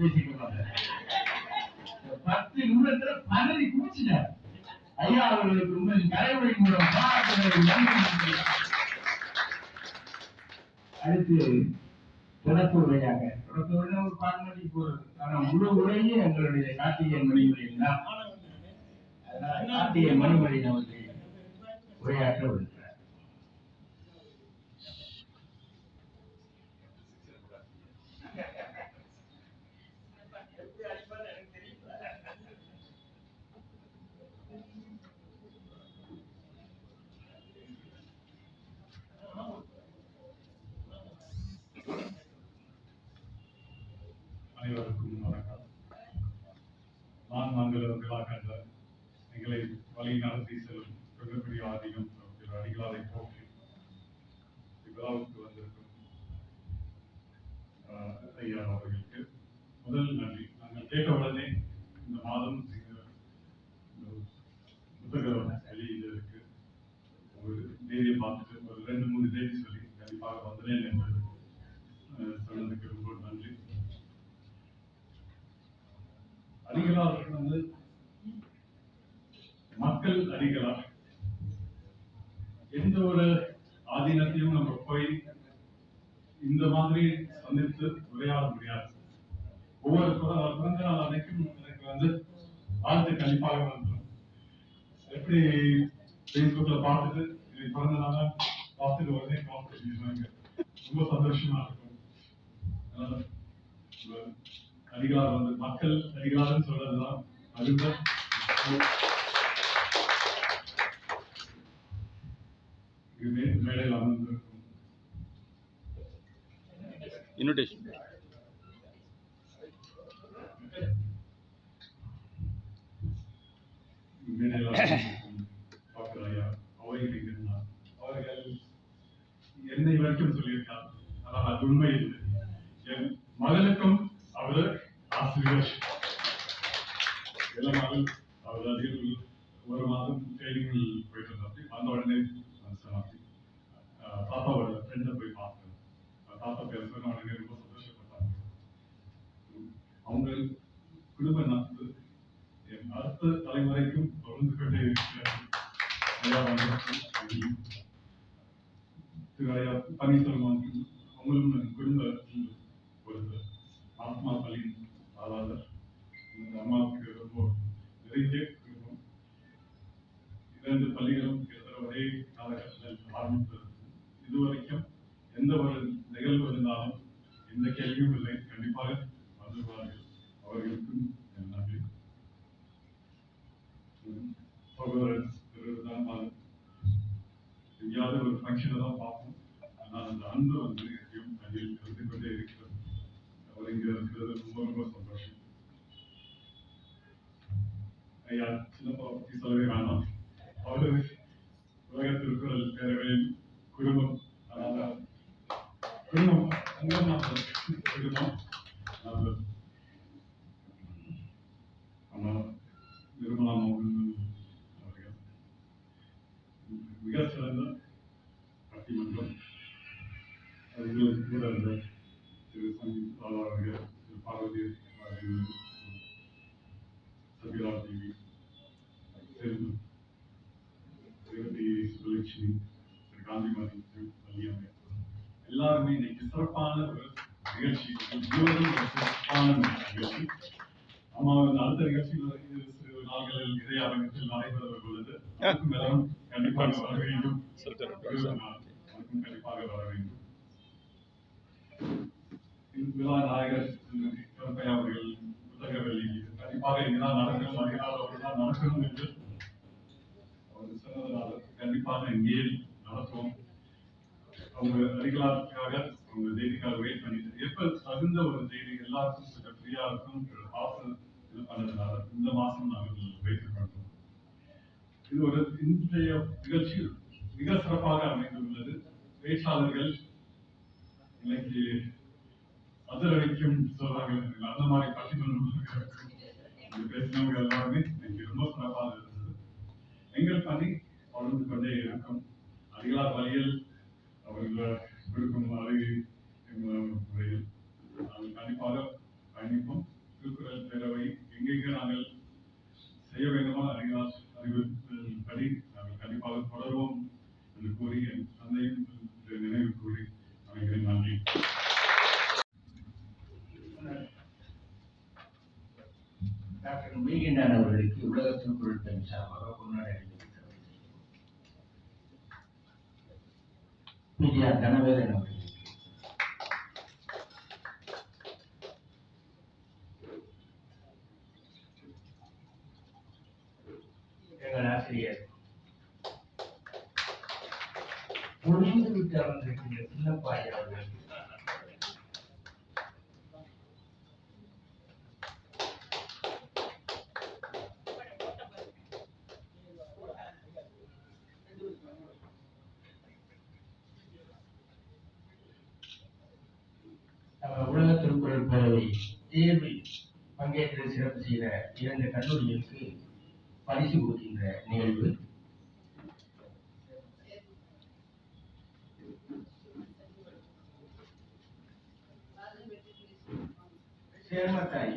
பேசிக்கொள்வாங்க 10 நிமிடத்துல பதறி குடிச்சிட்டார். ஐயா அவர்களுக்கு உங்கள் கலைவழி மூலம் அடுத்து தொடக்க உரையாக ஒரு பாடமொழி போறது. ஆனா முழு உரையும் எங்களுடைய கார்த்திகேயன் மணிமொழியில் தான். அதனால கார்த்திகேயன் மணிமொழியின் அவர்கள் உரையாற்ற வருகிறார். அனைவருக்கும் வணக்கம். நான் மங்களம் விழாக்கண்ட எங்களை வழி நடத்தி செல்லும் பெருமைக்குரிய ஆதியம் அடிகளாரை போற்றி விழாவுக்கு வந்திருக்கும் ஐயா அவர்களுக்கு முதல் நன்றி. நாங்கள் கேட்ட உடனே இந்த மாதம் புத்தகம் வெளியிடருக்கு ஒரு தேதியை பார்த்துட்டு ஒரு 2-3 தேதி சொல்லி கண்டிப்பாக வந்தேன் என்று சொன்னதுக்கு ரொம்ப நன்றி. அடிகளார் வந்து மக்கள் அடிகளார். எந்த ஒரு ஆதீனத்தையும் நம்ம போய் இந்த மாதிரி சந்தித்து உரையாட முடியாது. ஒவ்வொரு பிறந்த நாள் அன்னைக்கும் எனக்கு வந்து வாழ்த்து கண்டிப்பாக வந்துடும். எப்படி பேஸ்புக்ல பார்த்துட்டு எனக்கு பிறந்த நாளா பார்த்துட்டு உடனே கால் பண்ணிடுவாங்க. ரொம்ப சந்தோஷமா இருக்கும். அடிகளார் வந்து மக்கள் அடிகளார்னு சொல்றதுதான் அதுதான் மேடையில் அமர்ந்திருக்கும் இன்விடேஷன் மேடையில் டாக்டர் ஐயா அவர்கள் என்னை வரைக்கும் சொல்லியிருக்கார். ஆனால் அது உண்மை இல்லை. என் மகனுக்கும் அவர் ஆசிரியர். மகள் அவர் அதில் ஒரு மாதம் ட்ரைனிங்கில் போயிட்டு இருந்தாப்பி வந்த உடனே சொன்னாப்பி தாத்தாவோட ஃப்ரெண்டை போய் பார்த்தேன். தாத்தா பேர் சொன்ன உடனே ரொம்ப சந்தோஷப்பட்டாங்க. அவங்க குடும்ப நட்பு என் அடுத்த தலைமுறைக்கும் தொடர்ந்து கொண்டே இருக்கிறார்கள். திரு ஐயா பன்னீர்செல்வம் அவங்களும் குடும்பத்தில் ஆத்மா பள்ளியின் ஆளாளர். இந்த அம்மாவுக்கு ரொம்ப நெருங்கிய குடும்பம். 2 பள்ளிகளும் ஒரே காலகட்டத்தில் ஆரம்பித்தது. இதுவரைக்கும் எந்த ஒரு நிகழ்வு இருந்தாலும் எந்த கேள்வியும் இல்லை, கண்டிப்பாக வந்துள்ளார்கள். அவர்களுக்கும் என் நன்றி. சகோதரர் எங்கேயாவது ஒரு ஃபங்க்ஷனை தான் பார்ப்போம், ஆனால் அந்த அன்பு வந்து எப்பயும் அதில் இருந்து கொண்டே இருக்கிறது. அவர் இங்கே இருக்கிறது ரொம்ப ரொம்ப சந்தோஷம். ஐயா சின்னப்பா பற்றி சொல்லவே வேண்டாம். அவரு உலக திருக்குறள் பேரவையில் குடும்பம், அதாவது குடும்பம் குடும்பம் நிர்மலா மோகன் அவர்கள் மிக சிறந்த பட்டிமன்றம். அவர்களுக்கு கூட அந்த திரு சங்கீத் அவர்கள், திரு பார்வதி அவர்கள், சபிலா தேவி, சுபலட்சுமி, திரு காந்திமதி, திரு பள்ளியம்மை எல்லாருமே இன்னைக்கு சிறப்பான ஒரு நிகழ்ச்சி, சிறப்பான நிகழ்ச்சி. அம்மா அடுத்த நிகழ்ச்சியில் சிறு நாள்களில் இதே அரங்கத்தில் நடைபெற உள்ளது. அதுக்கும் எல்லாரும் கண்டிப்பாக வர வேண்டும், அதுக்கும் கண்டிப்பாக வர வேண்டும். விழா நாயகர் கருப்பையா அவர்கள் புத்தக வெளியீடு கண்டிப்பாக இங்கதான் நடக்கணும், அதிகாரம் நடக்கணும் என்று அவர் சொன்னதனால கண்டிப்பாக இங்கே நடத்துவோம். அவங்க அடிகளாருக்காக அவங்க செய்திக்காக வெயிட் பண்ணிட்டு எப்ப தகுந்த ஒரு செய்தி எல்லாருக்கும் கொஞ்சம் ஃப்ரீயா இருக்கும் பார்த்து இது பண்ணதுனால இந்த மாசம் நாங்கள் வெயிட் பண்றோம். இது ஒரு இன்றைய நிகழ்ச்சி மிக சிறப்பாக அமைந்துள்ளது. பேச்சாளர்கள் இன்னைக்கு அதிரடிக்கும் சொல்றாங்க, அந்த மாதிரி பட்டிமன்றம் பேசினவங்க எல்லாருமே இன்னைக்கு ரொம்ப சிறப்பாக இருந்தது. எங்கள் பணி வளர்ந்து கொண்டே இருக்கும். அடிகளார் வழியில் அவர்கள் கொடுக்கும் அறிவு முறையில் நாங்கள் கண்டிப்பாக பயணிப்போம். திருக்குறள் பேரவை எங்கெங்கே நாங்கள் செய்ய வேண்டுமா அடிகளார் அறிவுறுத்தல்படி நாங்கள் கண்டிப்பாக தொடர்வோம் என்று கூறி என் தந்தையும் நினைவு கூறி அமைகிறேன். நன்றி. டாக்டர் மீகிண்டான் அவர்களுக்கு உலக திருக்குறள் பெண் சார்பாக கொண்டாடி பிடிஆர் தனவேலன் அவர்கள், எங்கள் ஆசிரியர் ஒளிந்து விட்டு அமர்ந்திருக்கின்ற சின்னப்பாய் அவர்கள், உலக திருக்குறள் பேரவை தேர்வில் பங்கேற்று சிறப்பு செய்த 2 கல்லூரிகளுக்கு பரிசு கொடுக்கின்ற நிகழ்வு. சேர்மத்தாய்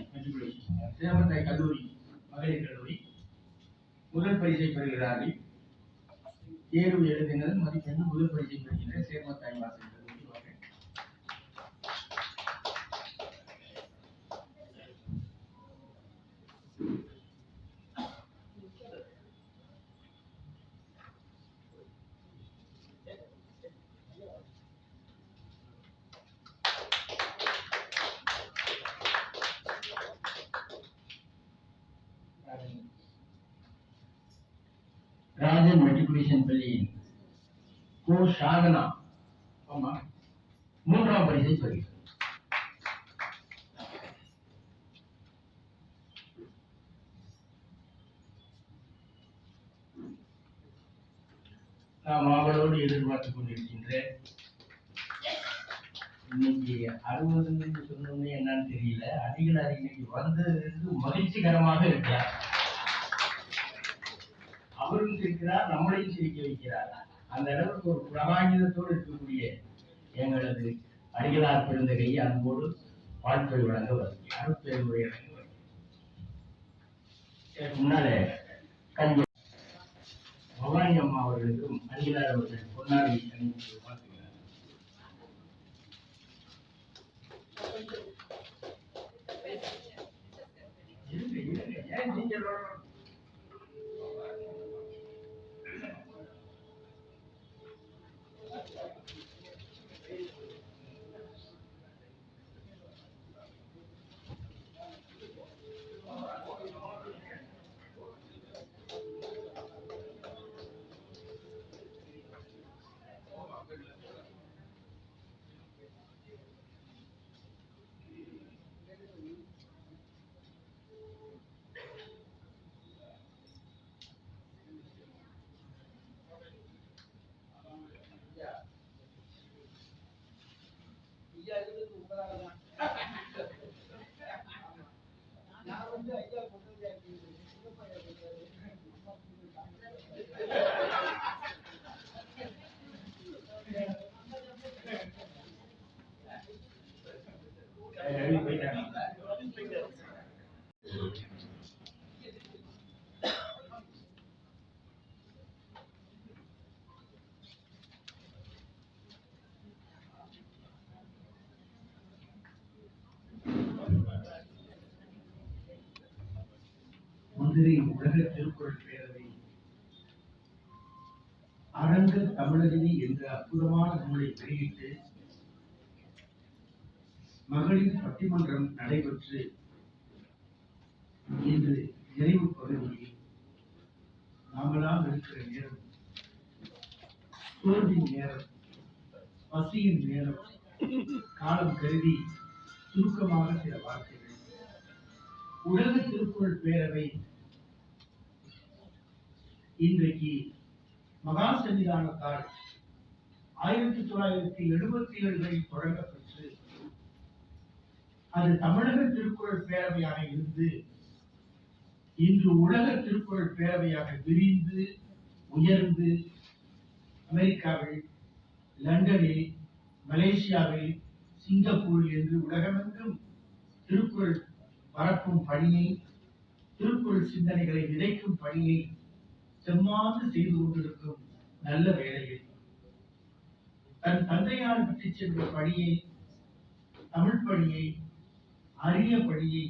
கல்லூரி மகளிர் கல்லூரி முதல் பரிசை பெறுகிறார்கள். தேர்வு எழுதினர் மதிப்பெண் முதல் பரிசை பெறுகின்ற சேர்மத்தாய் வாசல் கல்லூரி. ராஜன் மெட்ரிகுலேஷன் பள்ளியின் கோ சாதனா 3ஆம் பரிசை பெறுகிறார். நாம் அவளோடு எதிர்பார்த்துக் கொண்டிருக்கின்ற இன்னைக்கு 60 சொன்னோம்னே என்னன்னு தெரியல, அடிகளார் இன்னைக்கு வந்தது மகிழ்ச்சிகரமாக இருக்கிறார். அவரும் சிரிக்கிறார், நம்மளையும் சிரிக்க வைக்கிறார். அந்த அளவுக்கு ஒரு பிரகாங்கிதத்தோடு இருக்கக்கூடிய எங்களது அடிகளார் பெருந்தகை அன்போடு வாழ்க்கை வழங்க வருகிறேன். அருட்பெருமுறை வழங்க வருகிறேன். முன்னாலே கல்வி பவானி அம்மா அவர்களுக்கும் அடிகளார் அவர்கள் பொன்னாடி அணிவித்து வாழ்த்துகிறார். மதுரை உலக திருக்குறள் பேரவை அரங்க தமிழருவி என்ற அற்புதமான நூலை வெளியிட்டு மகளிர் பட்டிமன்றம் நடைபெற்று இன்று நிறைவு பகுதியில் நாமெல்லாம் இருக்கிற நேரம், சோர்வின் நேரம், பசியின் நேரம், காலம் கருதி சுருக்கமாக சில வார்த்தைகள். உலக திருக்குறள் பேரவை இன்றைக்கு மகா சன்னிதானத்தால் 1977களில் தொடங்கப்பட்டு அது தமிழக திருக்குறள் பேரவையாக இருந்து இன்று உலக திருக்குறள் பேரவையாக விரிந்து உயர்ந்து அமெரிக்காவில், லண்டனில், மலேசியாவில், சிங்கப்பூரில் என்று உலகமெங்கும் திருக்குறள் பரப்பும் பணியை, திருக்குறள் சிந்தனைகளை விதைக்கும் பணியை செம்மாந்து செய்து கொண்டிருக்கும் நல்ல வேளையில் தன் தந்தையால் விட்டுச் சென்ற பணியை, தமிழ் பணியை, அரிய பணியை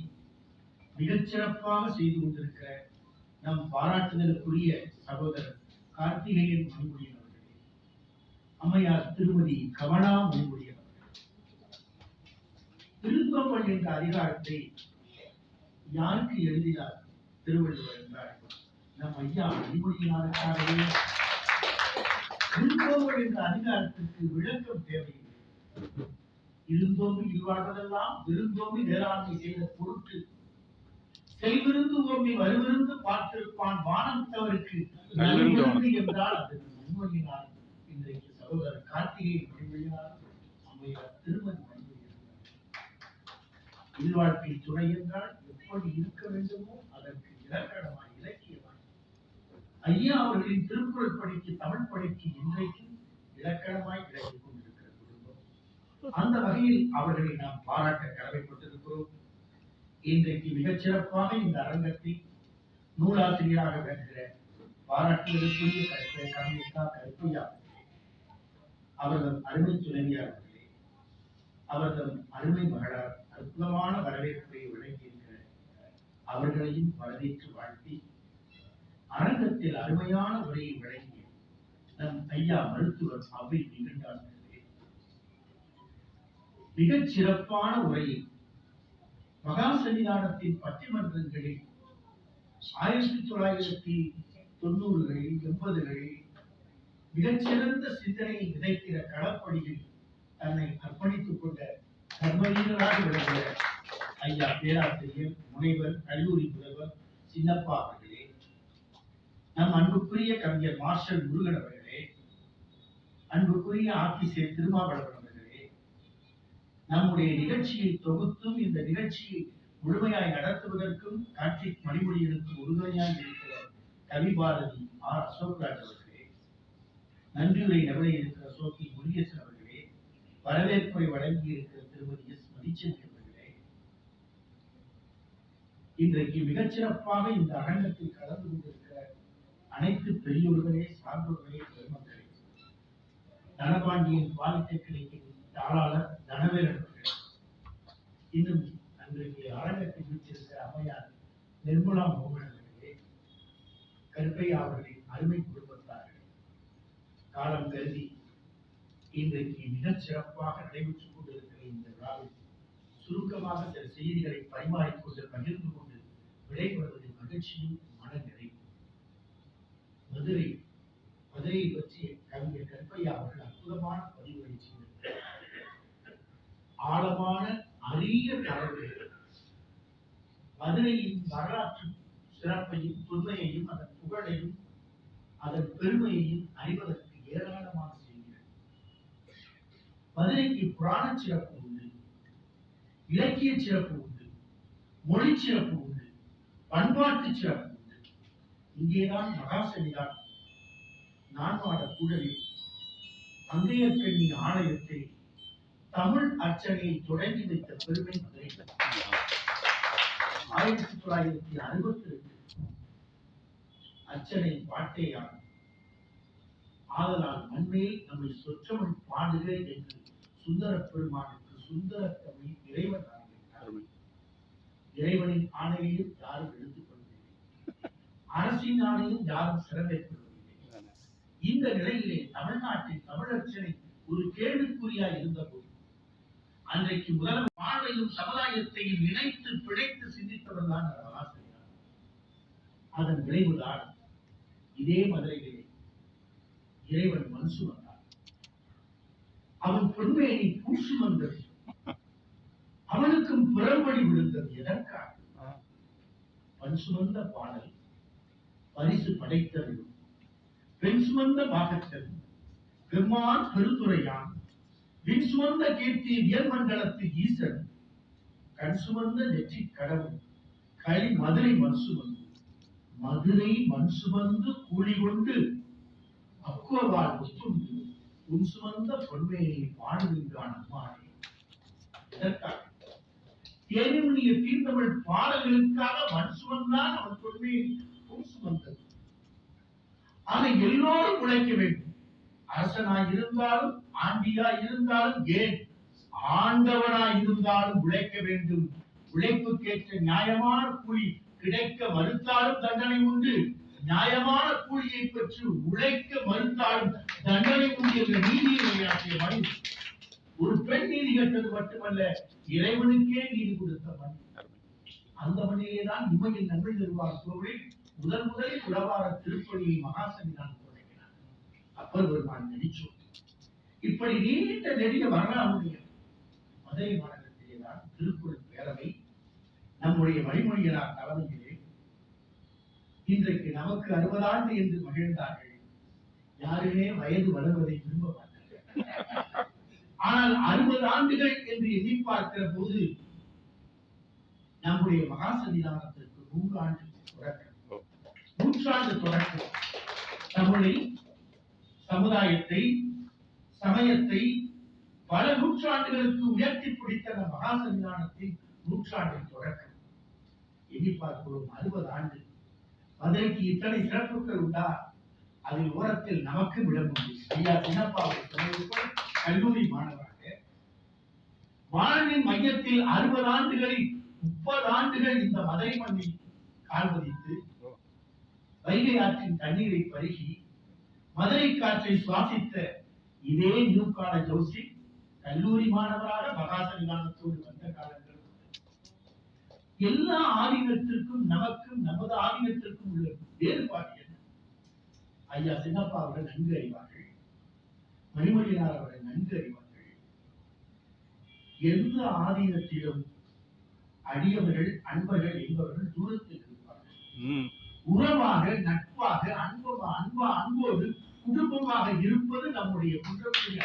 மிகச் சிறப்பாக செய்து கொண்டிருக்கிற நம் பாராட்டுதலுக்குரிய சகோதரர் கார்த்திகேயன் மணிமொழியன் அவர்களே, அம்மையார் திருமதி கமலா மணிமொழியன் அவர்கள், திருத்தொம்பல் என்ற அதிகாரத்தை யாருக்கு எழுதினார் திருவள்ளுவர் என்றார் நம் ஐயா மணிமொழியினாருக்காகவே. திருத்தொம்பல் என்ற அதிகாரத்திற்கு விளக்கம் தேவையில்லை. இருந்தோம்பி இல்வாழ்வதெல்லாம் விருந்தோம்பி வேளாண்மை செய்த பொருட்டு செல்விருந்து ஓம்பி வருவிருந்து பார்த்திருப்பான் வானத்தவருக்கு நல்விருந்து என்றால் அது மணிமொழியினார். இன்றைக்கு சகோதரர் கார்த்திகேயன் மணிமொழியினார், அம்மையார் திருமதி மணிமொழியினார். இல்வாழ்க்கை துணை என்றால் எப்படி இருக்க வேண்டுமோ அதற்கு இலக்கணமாய், இலக்கியமாய் ஐயா அவர்களின் திருக்குறள் பணிக்கு, தமிழ் பணிக்கு இன்றைக்கும் இலக்கணமாய் விளக்கிக் கொண்டிருக்கிற குடும்பம். அந்த வகையில் அவர்களை நாம் பாராட்ட கடமைப்பட்டிருக்கிறோம். இன்றைக்கு மிகச் சிறப்பாக இந்த அரங்கத்தை நூலாசிரியராக விளங்குகிற பாராட்டுதலுக்குரிய கவிஞா கருப்பையா அவர்களே, அவர்கள் அருமை துணைவியார் அவர்களே, அவர்கள் அருமை மகளார் அற்புதமான வரவேற்பை வழங்கியிருக்கிற அவர்களையும் வரவேற்று வாழ்த்தி, அரங்கத்தில் அருமையான உரையை வழங்கிய நம் ஐயா மருத்துவர் அவை நிகழ்ந்தார்கள் மிகச் சிறப்பான உரையை மகா சன்னிதானத்தின் பட்டிமன்றங்களில் 1990களில் 80களில் மிகச்சிறந்த சிந்தனையை விதைக்கிற களப்பணியில் தன்னை அர்ப்பணித்துக் கொண்ட கர்மவீரராக விளங்கிய ஐயா பேராசிரியர், முனைவர், கல்லூரி முதல்வர் சின்னப்பா அவர்களே, நம் அன்புக்குரிய கவிஞர் மார்ஷல் முருகன் அவர்களே, அன்புக்குரிய ஆபிசர் திருமாவளவன் அவர்களே, நம்முடைய நிகழ்ச்சியை தொகுத்தும் இந்த நிகழ்ச்சியை முழுமையாய் நடத்துவதற்கும் கார்த்திக் மணிமொழியனுக்கு உறுதுணையாக இருக்கிற கவி பாரதி ஆர் அசோக்ராஜ் அவர்களே, நன்றியுரை நபரை இருக்கிற சோகி முருகேசன் அவர்களே, வரவேற்புரை வழங்கி இருக்கிற திருமதி எஸ் மதிச்செல்வி அவர்களே, இன்றைக்கு மிகச்சிறப்பாக இந்த அரங்கத்தில் கலந்து கொண்டிருக்கிற அனைத்து பெரியோர்களே, சான்றோர்களே, பெருமக்களே, தனபாண்டியன் பாலிடெக்னிக்கின் தாளாளர் தனவேலன் அவர்கள், இன்னும் அன்றைக்கு அரங்கத்தில் வீட்டிருக்கிற அம்மையார் நிர்மலா மோகன் அவர்களே, கருப்பையா அவர்களின் அருமை குடும்பத்தார்கள், காலம் கருதி இன்றைக்கு மிகச் சிறப்பாக நடைபெற்றுக் கொண்டிருக்கிற இந்த விழாவில் சுருக்கமாக சில செய்திகளை பரிமாறிக்கொண்டு பகிர்ந்து கொண்டு விடைபெறுவதில் மகிழ்ச்சியும் மனநிறைவு. மதுரையை பற்றி கவிஞர் கருப்பையா அவர்கள் அற்புதமான பதிவுரை செய்திருக்கிறார். ஆழமான அரிய தரவுகள் மதுரையின் வரலாற்று சிறப்பையும் தொன்மையையும் அதன் புகழையும் அதன் பெருமையையும் அறிவதற்கு ஏராளமான செய்திகள். மதுரைக்கு புராண சிறப்பு உண்டு, இலக்கிய சிறப்பு உண்டு, மொழி சிறப்பு உண்டு, பண்பாட்டு சிறப்பு உண்டு. இங்கேதான் மகாசனிதான் நான்மாட கூடலில் அங்கையர் பெண்ணின் ஆலயத்தை தமிழ் அர்ச்சனையை தொடங்கி வைத்த பெருமை மதுரை. 1962 அர்ச்சனை பாட்டேயார் ஆதலால் மண்மேல் நம்மை சொற்றமிழ் பாடுக என்று சுந்தர பெருமானுக்கு சுந்தர தமிழ் இறைவன் ஆணையிட்டார். இறைவனின் ஆணையையும் யாரும் எடுத்துக் கொள்வதில்லை, அரசின் ஆணையும் யாரும் சிறமேற்கொள்வதில்லை. இந்த நிலையிலே தமிழ்நாட்டில் தமிழர்ச்சனை ஒரு கேள்விக்குறியாய் இருந்தபோது அன்றைக்கு முதல் வாழ்வையும் சமுதாயத்தையும் நினைத்து பிழைத்து சிந்தித்தவர் தான் ஆசிரியர். அதன் விளைவுதான் இதே மதுரையிலே இறைவன் மண் சுமந்தார். அவன் பொன்மேனி பூ சுமந்தது, அவனுக்கும் பிறர்வழி விழுந்தது. எதற்காக? பண் சுமந்த பாடல் பரிசு படைத்தது, பெண் சுமந்த பாகத்தது, பெம்மான் பெருந்துரையான், விண் சுமந்த கீர்த்தி வியர்மண்டலத்து ஈசன், கண் சுமந்த நெற்றி கடவுள் களி மதுரை மண் சுமந்து, மதுரை மண் சுமந்து கூலி கொண்டு அக்குவவால் ஒத்துண்டு உன் சுமந்த பொன்மையை பாடுகின்றான் அம்மானே. இதற்காக தேனிய தீர்ந்தமிழ் பாடல்களுக்காக மண் சுமந்தான் அவன் பொன்மையை உன் சுமந்தது. அதை எல்லோரும் உழைக்க வேண்டும். அரசனாய் இருந்தாலும் ஆண்டியாய் இருந்தாலும் ஏன் ஆண்டவனாய் இருந்தாலும் உழைக்க வேண்டும். உழைப்புக்கேற்ற நியாயமான கூலி கிடைக்க மறுத்தாலும் தண்டனை உண்டு, நியாயமான கூலியை பெற்று உழைக்க மறுத்தாலும் தண்டனை உண்டு என்ற நீதியை நிலையாற்றிய மண். ஒரு பெண் நீதி கட்டது மட்டுமல்ல, இறைவனுக்கே நீதி கொடுத்த மண். அந்த மண்ணிலேதான் இம்மையில் நன்மை தருவார் கோவிலில் முதலில் உழவார திருப்பணியை மகாசனிதான் தொடங்கினார். அப்பர் பெருமான் நடிச்சோம். இப்படி நீண்ட நெடிய வரலாறுடைய மதுரை மாநகரத்திலேதான் திருக்குறள் பேரவை நம்முடைய மணிமொழியனார் தலைமையிலே இன்றைக்கு நமக்கு 60 ஆண்டு என்று மகிழ்ந்தார்கள். யாருமே வயது வளர்வதை விரும்ப மாட்டார்கள். ஆனால் 60 ஆண்டுகள் என்று எண்ணி பார்க்கிற போது நம்முடைய மகா சன்னிதானத்திற்கு 100 ஆண்டு தொடக்கம், 100 ஆண்டு தொடக்கம். தமிழை, சமுதாயத்தை, சமயத்தை பல நூற்றாண்டுகளுக்கு உயர்த்தி பிடித்த மகா சன்னிதானத்தின் 100 ஆண்டு தொடக்கம். எண்ணி பார்க்கிறோம் 60 ஆண்டு. மதுரைக்கு இத்தனை சிறப்புகள் உண்டா? அதில் ஓரத்தில் நமக்கு இடம் உண்டு. ஐயா சின்னப்பா கல்லூரி மாணவராக வாழ்வின் மையத்தில் 60 ஆண்டுகளில் 30 ஆண்டுகள் இந்த மதுரை மண்ணில் கால் பதித்து வைகை ஆற்றின் தண்ணீரை பருகி மதுரை காற்றை சுவாசித்த இதே நியூ காலேஜ் ஜோசிப் கல்லூரி மாணவராக மகாசன்னிதானத்தோடு வந்த காலங்கள். எல்லா ஆதீனத்திற்கும் நமக்கும் நமது ஆதீனத்திற்கும் உள்ள வேறுபாடு என்ன? ஐயா சின்னப்பா அவர்கள் நன்கு அறிவார்கள், மணிமொழியார் அவர்கள் நன்கு அறிவார்கள். எந்த ஆதீனத்திலும் அடியவர்கள், அன்பர்கள் என்பவர்கள் தூரத்தில் இருப்பார்கள். உறவாக, நட்பாக, அன்போடு குடும்பமாக இருப்பது நம்முடைய குன்றக்குடி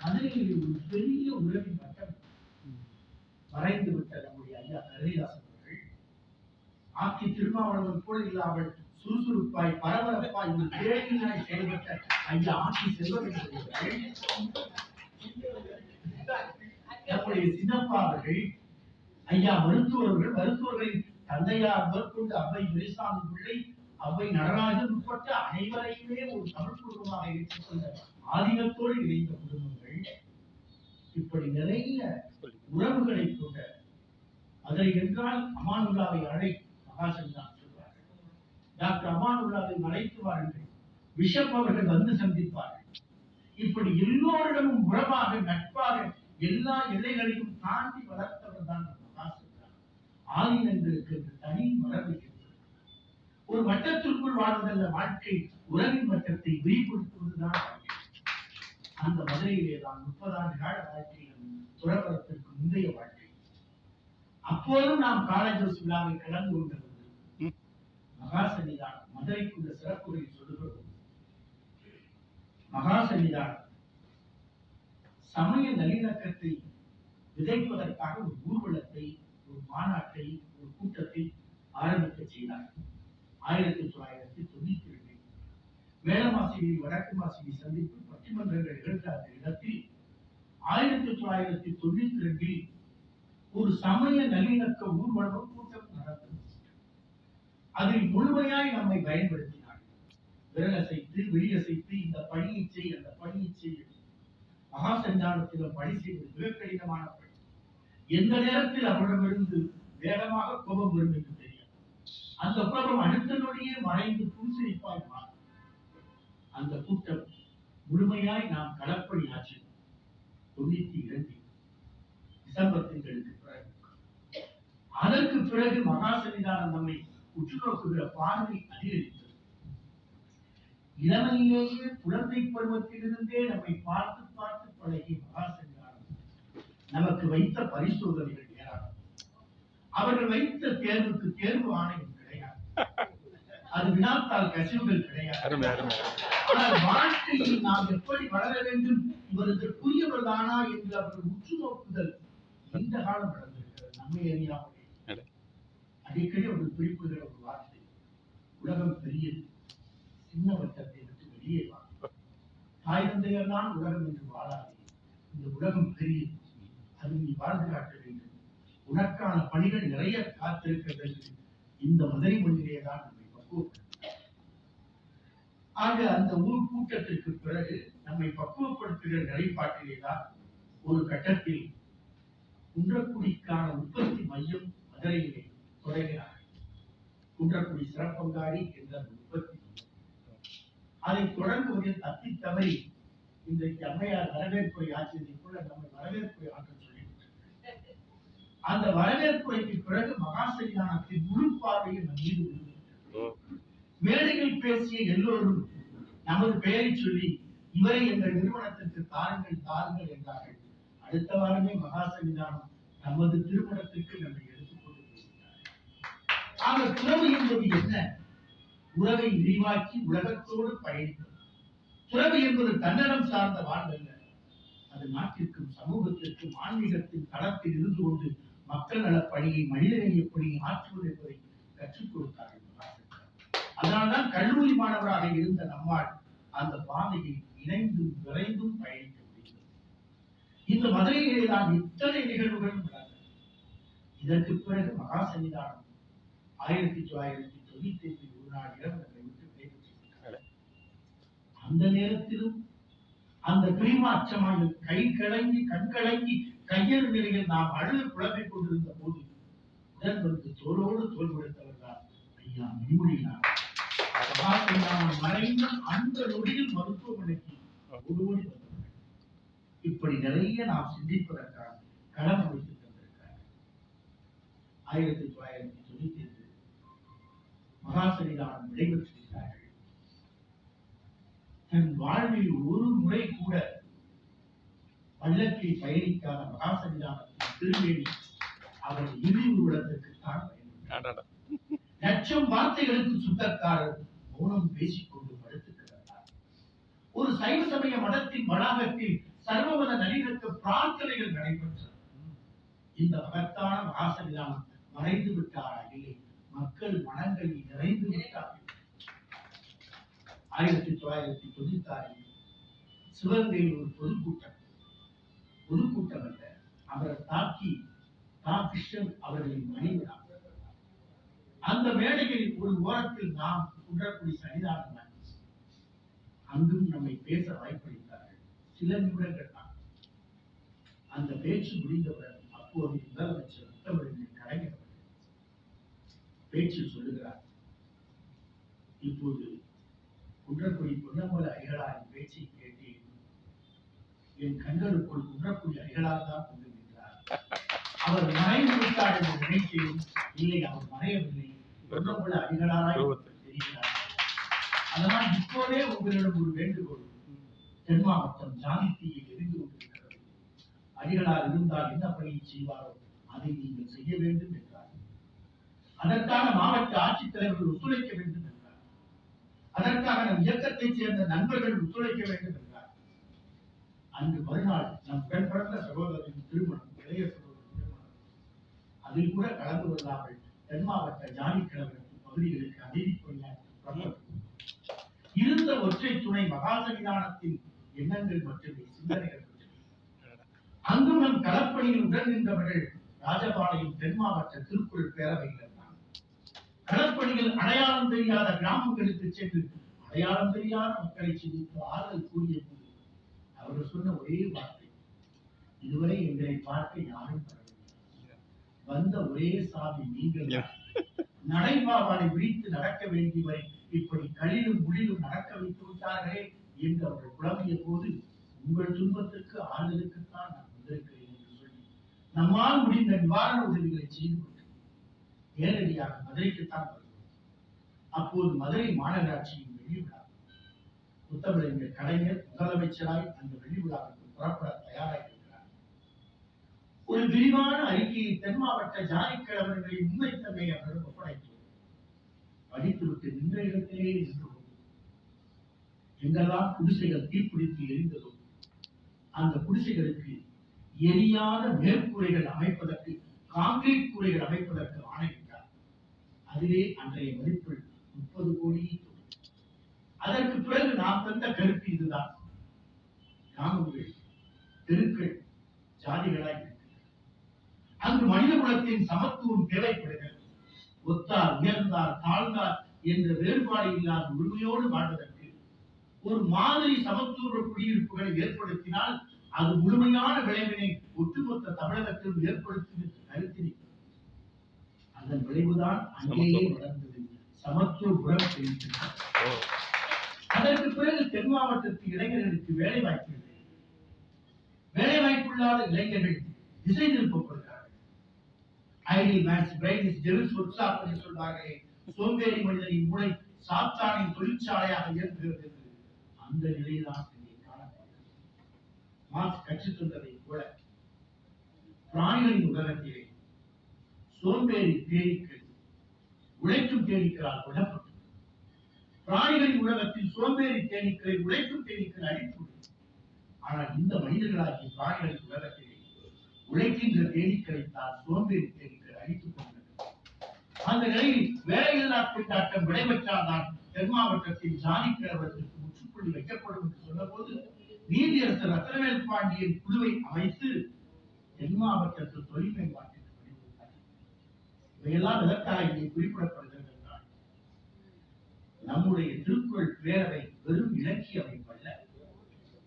மதுரையில் ஒரு பெரிய உறவின் வட்டம் மறைந்து விட்ட நம்முடைய ஐயா கரிதாசன் அவர்கள் ஆக்கி திருமாவளவன் போல் இல்லாமல் சுறுசுறுப்பாய் பரபரப்பாய் ஒரு தேடினாய் செயல்பட்ட ஐயா ஆட்சி செல்வர்கள் நம்முடைய சின்னப்பா அவர்கள், ஐயா மருத்துவர்களின் தந்தையார் முதற்கொண்டு அவ்வை துரைசாமி பிள்ளை, அவ்வை நடராஜன் உட்பட்ட அனைவரையுமே ஒரு தமிழ் குடும்பமாக ஏற்றுக்கொண்ட ஆதீனத்தோடு இணைந்த குடும்பங்கள். இப்படி நிறைய உறவுகளை கொண்ட மதுரை என்றால் அமானுல்லாவை அழை மகாசன்தான் சொல்வார்கள். டாக்டர் அமானுல்லாவை அழைத்து வாருங்கள், பிஷப் அவர்கள் வந்து சந்திப்பார்கள். இப்படி எல்லோரிடமும் உறவாக நட்பாக எல்லா எல்லைகளையும் தாண்டி வளர்த்தவர் தான் மகாசன்தான். ஆதீனங்களுக்கு தனி மரபு. ஒரு வட்டத்திற்குள் வாழ்வதல்ல வாழ்க்கை, உறவின் வட்டத்தை விரிவுபடுத்துவதுதான் வாழ்க்கை. அந்த மதுரையிலே தான் 30 ஆண்டு கால வாழ்க்கையில் துறவரத்திற்கு முந்தைய வாழ்க்கை. அப்போதும் நாம் காலேஜ் விழாவை கலந்து கொண்டிருந்தது. மகாசன்னிதானம் மதுரைக்குள்ள சிறப்புகளை சொல்லுகிறோம். மகாசன்னிதானம் சமய நல்லிணக்கத்தை விதைப்பதற்காக ஒரு ஊர்வலத்தை, ஒரு மாநாட்டை, ஒரு கூட்டத்தை ஆரம்பிக்க செய்தார். 1992 மேலமாசினி வடக்கு மாசினி சந்திப்பு பட்டிமன்றங்கள் நிகழ்ந்த இடத்தில் 1992 ஒரு சமய நல்லிணக்க ஊர்வலம் கூட்டம் நடந்தது. அதில் முழுமையாய் நம்மை பயன்படுத்தினார். விரலசைத்து வெளியசைத்து இந்த பணியை செய், அந்த பணியை செய். மகாசன்னிதானத்தில் பணி செய்வது மிக கடினமான பணி. எந்த நேரத்தில் அவரிடமிருந்து வேகமாக கோபம் வரும் என்று தெரியும். அந்த கோபம் அடுத்த நொடியே மறைந்து புன்சிரிப்பாய் மாறும். அந்த கூட்டம் முழுமையாய் நாம் களப்பணி ஆச்சு 92 டிசம்பர் திங்களுக்கு பிறகு. அதற்கு பிறகு மகாசன்னிதானம் நம்மை உற்று நோக்குகிற பார்வை அதிகரித்தது. இளமையிலேயே குழந்தை பருவத்திலிருந்தே நம்மை பார்த்து பார்த்து பழகிய மகாசன்னிதானம் நமக்கு வைத்த பரிசோதனைகள் ஏராளம். அவர்கள் வைத்த தேர்வுக்கு தேர்வு ஆணையம் கிடையாது. அது வினாத்தால் கசிவுகள் கிடையாது. ஆனால் வாழ்க்கையில் நாம் எப்படி வளர வேண்டும், இவருக்குரியவர் தானா என்று அவர்கள் உற்று நோக்குதல் இந்த காலம் நடந்திருக்கிறது. நம்மை அறியாமலே அடிக்கடி அவர்கள் குறிப்புகிற ஒரு வார்த்தை, உலகம் பெரியது, சின்ன வட்டத்தை விட்டு வெளியே வா. தாய் தந்தையர் தான் உலகம் என்று வாழாது. இந்த உலகம் பெரியது, அது நீ வாழ்ந்து காட்ட வேண்டும். உனக்கான பணிகள் நிறைய காத்திருக்கிறது. இந்த மதுரை மொழியிலே தான் நம்மை பக்குவப்படுத்த. ஆக அந்த ஊர் கூட்டத்திற்கு பிறகு நம்மை பக்குவப்படுத்துகிற நிலைப்பாட்டிலேதான் ஒரு கட்டத்தில் குன்றக்குடிக்கான உற்பத்தி மையம் மதுரையிலே தொடங்கினார்கள். குன்றக்குடி சிறப்பங்காடி என்ற உற்பத்தி மையம். அதை தொடங்குவதில் தப்பி தவறி இன்றைக்கு அம்மையார் வரவேற்புரை ஆட்சியதை கூட நம்மை வரவேற்புரை ஆற்ற சொல்லிவிட்டார். அந்த வரவேற்புரைக்கு பிறகு மகாசன்னிதானத்தின் முழு பார்வையில் நம் மீது விழுந்தது. மேடையில் பேசிய எல்லோரும் நமது பெயரை சொல்லி இவரை எங்கள் நிறுவனத்திற்கு தாருங்கள் தாருங்கள் என்றார்கள். அடுத்த வாரமே மகாசன்னிதானம் நமது திருமணத்திற்கு நம்மை எடுத்துக்கொண்டு போகிறார். ஆக துறவு என்பது என்ன? உறவை விரிவாக்கி உலகத்தோடு பயணிப்பது. துறவு என்பது தன்னலம் சார்ந்த வாழ்வல்ல. அது நாட்டிற்கும் சமூகத்திற்கும் ஆன்மீகத்தின் களத்தில் இருந்து கொண்டு மக்கள் நல பணியை, மனிதநேய பணியை ஆற்றுவது என்பதை கற்றுக் கொடுத்தார்கள். அதனால்தான் கல்லூரி மாணவராக இருந்த நம்மால் அந்த பாதையில் இணைந்தும் விரைந்தும் பயணிக்க முடியும். இந்த மதுரையிலே தான் இத்தனை நிகழ்வுகளும் நடந்தது. இதற்கு பிறகு மகாசன்னிதானம் 1998 ஒரு நாள் இரவு நம்மை விட்டு விடைபெற்று அந்த நேரத்திலும் அந்த பிரிமாற்றமாக கை கலங்கி கண் கலங்கி கையறு நிலையில் நாம் அழுது குழம்பிக் கொண்டிருந்த போது உடன் வந்து தோளோடு தோல் கொடுத்தவர் தான் ஐயா மணிமொழியினார். மகாசன்னிதானம் மறைந்த அந்த நொடியில் மருத்துவமனைக்கு ஓடோடி வந்தவர்கள். இப்படி நிறைய நாம் சிந்திப்பதற்காக களம் அமைத்து தந்திருக்கிறார். 1998 மகாசன்னிதானம் விடைபெற்றிருக்கிறார்கள். தன் வாழ்வில் ஒரு முறை கூட பல்லக்கில் பயணிக்காத மகாசன்னிதானத்தின் திருமேனி அவர் இறுதி ஊர்வலத்திற்கு தான் பயன்படுத்தார். லட்சம் வார்த்தைகளுக்கு சுத்தக்காரர் மௌனம் பேசிக்கொண்டு படுத்து கிடந்தார். ஒரு சைவ சமய மதத்தின் வளாகத்தில் சர்வமத நல்லிணக்க பிரார்த்தனைகள் நடைபெற்றன. இந்த மகத்தான மகாசன்னிதானம் மறைந்து விட்டாரா? இல்லை, மக்கள் மனங்களில் நிறைந்து விட்டார்கள். 1996 சிவகங்கையில் ஒரு பொதுக்கூட்டம் அல்ல, அவரை தாக்கி கிருஷ்ணன் அவர்களின் மனைவினார். அந்த மேடையில் ஒரு ஓரத்தில் நாம் குன்றக்குடி சன்னிதானம், அங்கும் நம்மை பேச வாய்ப்பளித்தார்கள். சில நிமிடங்கள் தான். அந்த பேச்சு முடிந்தவுடன் அப்போது முதலமைச்சர் முத்தமிழ் கலைஞர் பேச்சில் சொல்லுகிறார். இப்போது குன்றக்குடி பொன்னம்பல அடிகளாரின் பேச்சை கேட்டேன். என் கண்களுக்குள் குன்றக்குடி அடிகளார் தான் கொண்டிருக்கிறார். அவர் மறைந்து விட்டார் என்று நினைத்தேன். இல்லை, அவர் மறையவில்லை. பொன்னம்பல அடிகளாராய் தெரிகிறார். அதனால் இப்போதே உங்களிடம் ஒரு வேண்டுகோள். தென் மாவட்டம் ஜாதி தீயில் எரிந்து கொண்டிருக்கிறது. அடிகளார் இருந்தால் என்ன பணியை செய்வாரோ அதை நீங்கள் செய்ய வேண்டும் என்றார். அதற்காக மாவட்ட ஆட்சித்தலைவர்கள் ஒத்துழைக்க வேண்டும் என்றார். அதற்காக நம் இயக்கத்தைச் சேர்ந்த நண்பர்கள் ஒத்துழைக்க வேண்டும் என்றார். அன்று மறுநாள் நம் பெண் பிறந்த சகோதரின் திருமணம், இளைய சகோதரின் திருமணம். அதில் கூட கலந்து கொள்ளாமல் தென் மாவட்ட ஜாதி கிழவர்கள் பகுதிகளுக்கு அதிதி பணியாற்றி இருந்த ஒற்றை துணை மகாசன்னிதானத்தின் எண்ணங்கள் மட்டுமே, சிந்தனைகள் மட்டுமே. அங்கும் நம் களப்பணியில் உடன் நின்றவர்கள் ராஜபாளையம் தென் மாவட்ட திருக்குறள் பேரவையில் தான். களப்பணியில் அடையாளம் தெரியாத கிராமங்களுக்கு சென்று அடையாளம் தெரியாத மக்களை சந்தித்து ஆறுதல் கூறிய போது அவர்கள் சொன்ன ஒரே வார்த்தை, இதுவரை எங்களை பார்க்க யாரும் வரவில்லை, வந்த ஒரே சாமி நீங்கள். நடைபாவாடை விரித்து நடக்க வேண்டியவரை இப்படி களிலும் முழிலும் நடக்க வைத்து விட்டார்களே என்று அவர்கள் புலம்பிய போது, உங்கள் துன்பத்திற்கு ஆறுதலுக்குத்தான் நான் வந்திருக்கிறேன் என்று சொல்லி நம்மால் முடிந்த நிவாரண உதவிகளை செய்து கொண்டு நேரடியாக மதுரைக்குத்தான் வருகிறோம். அப்போது மதுரை மாநகராட்சியின் வெளிவிழா. முத்தமிழறிஞர் கலைஞர் முதலமைச்சராய் அந்த வெளிவிழாவுக்கு புறப்பட தயாராகியிருக்கிறார். ஒரு விரிவான அறிக்கையை தென் மாவட்ட ஜாதி கிழவர்களின் உண்மைத்தன்மை அவர்கள் ஒப்படைத்தோம். படித்துவிட்டு நின்ற இடத்திலே நின்று எங்கெல்லாம் குடிசைகள் தீப்பிடித்து எரிந்ததோ அந்த குடிசைகளுக்கு எரியாத மேற்கூரைகள் அமைப்பதற்கு, காங்கிரீட் கூரைகள் அமைப்பதற்கு ஆணையிட்டார். அதிலே அன்றைய மதிப்பில் 30 கோடி. அதற்கு பிறகு நாம் தந்த கருத்து இதுதான். கிராமங்கள், தெருக்கள் ஜாதிகளாய் இருக்கிறது. அங்கு மனித குலத்தின் சமத்துவம் தேவைப்படுகிறது. ஒத்தார், உயர்ந்தார், தாழ்ந்தார் என்ற வேறுபாடு இல்லாத உரிமையோடு வாழ்வதற்கு ஒரு மாதிரி சமத்துவ குடியிருப்புகளை ஏற்படுத்தினால் அது முழுமையான விளைவினை ஒட்டுமொத்த தமிழகத்தில் ஏற்படுத்தி கருத்தினை. அதன் விளைவுதான் அங்கேயே நடந்தது. சமத்துவ குலம் தெரிவிக்கிறது. அதற்கு பிறகு தென் மாவட்டத்து இளைஞர்களுக்கு வேலை வாய்ப்பு இல்லை. வேலை வாய்ப்பில்லாத இளைஞர்கள் திசை திருப்பப்படுகிறார்கள். Ideal man's brain is devil's workshop என்று சொல்வார்களே, சோம்பேறி மனிதனின் மூளை சாத்தானின் தொழிற்சாலையாக இயங்குகிறது. அந்த நிலைதான் இங்கே காணப்படுகிறது. மார்க்ஸ் கற்றுத் தந்ததை போல பிராணிகளின் உலகத்திலே சோம்பேறி தேனீக்கள் உழைக்கும் தேனீக்களால் விடப்பட்டது. பிராணிகளின் உலகத்தில் சோம்பேறி தேனீக்களை உழைக்கும் தேனீக்கள் அழித்து. ஆனால் இந்த மனிதர்களாகிய பிராணிகளின் உலகத்திலே உழைக்கின்ற தேனீக்களைத்தான் சோம்பேறி தேனீக்கள் அழித்துக் கொண்டது. அந்த நிலையில் வேலையில்லா திண்டாட்டம் விடைபெற்றால்தான் தென் மாவட்டத்தில் ஜாதி கிழவர்களுக்கு முற்றுப்புள்ளி வைக்கப்படும் என்று சொன்ன போது நீதியரசர் ரத்னவேல் பாண்டியன் குழுவை அமைத்து தென் மாவட்டத்தில் தொழில் மேம்பாட்டிற்கு வழிவகுத்தார். இவையெல்லாம் எதற்காக இங்கே குறிப்பிடப்படுகிறது என்றால், நம்முடைய திருக்குறள் பேரவை வெறும் இலக்கிய அமைப்பு அல்ல.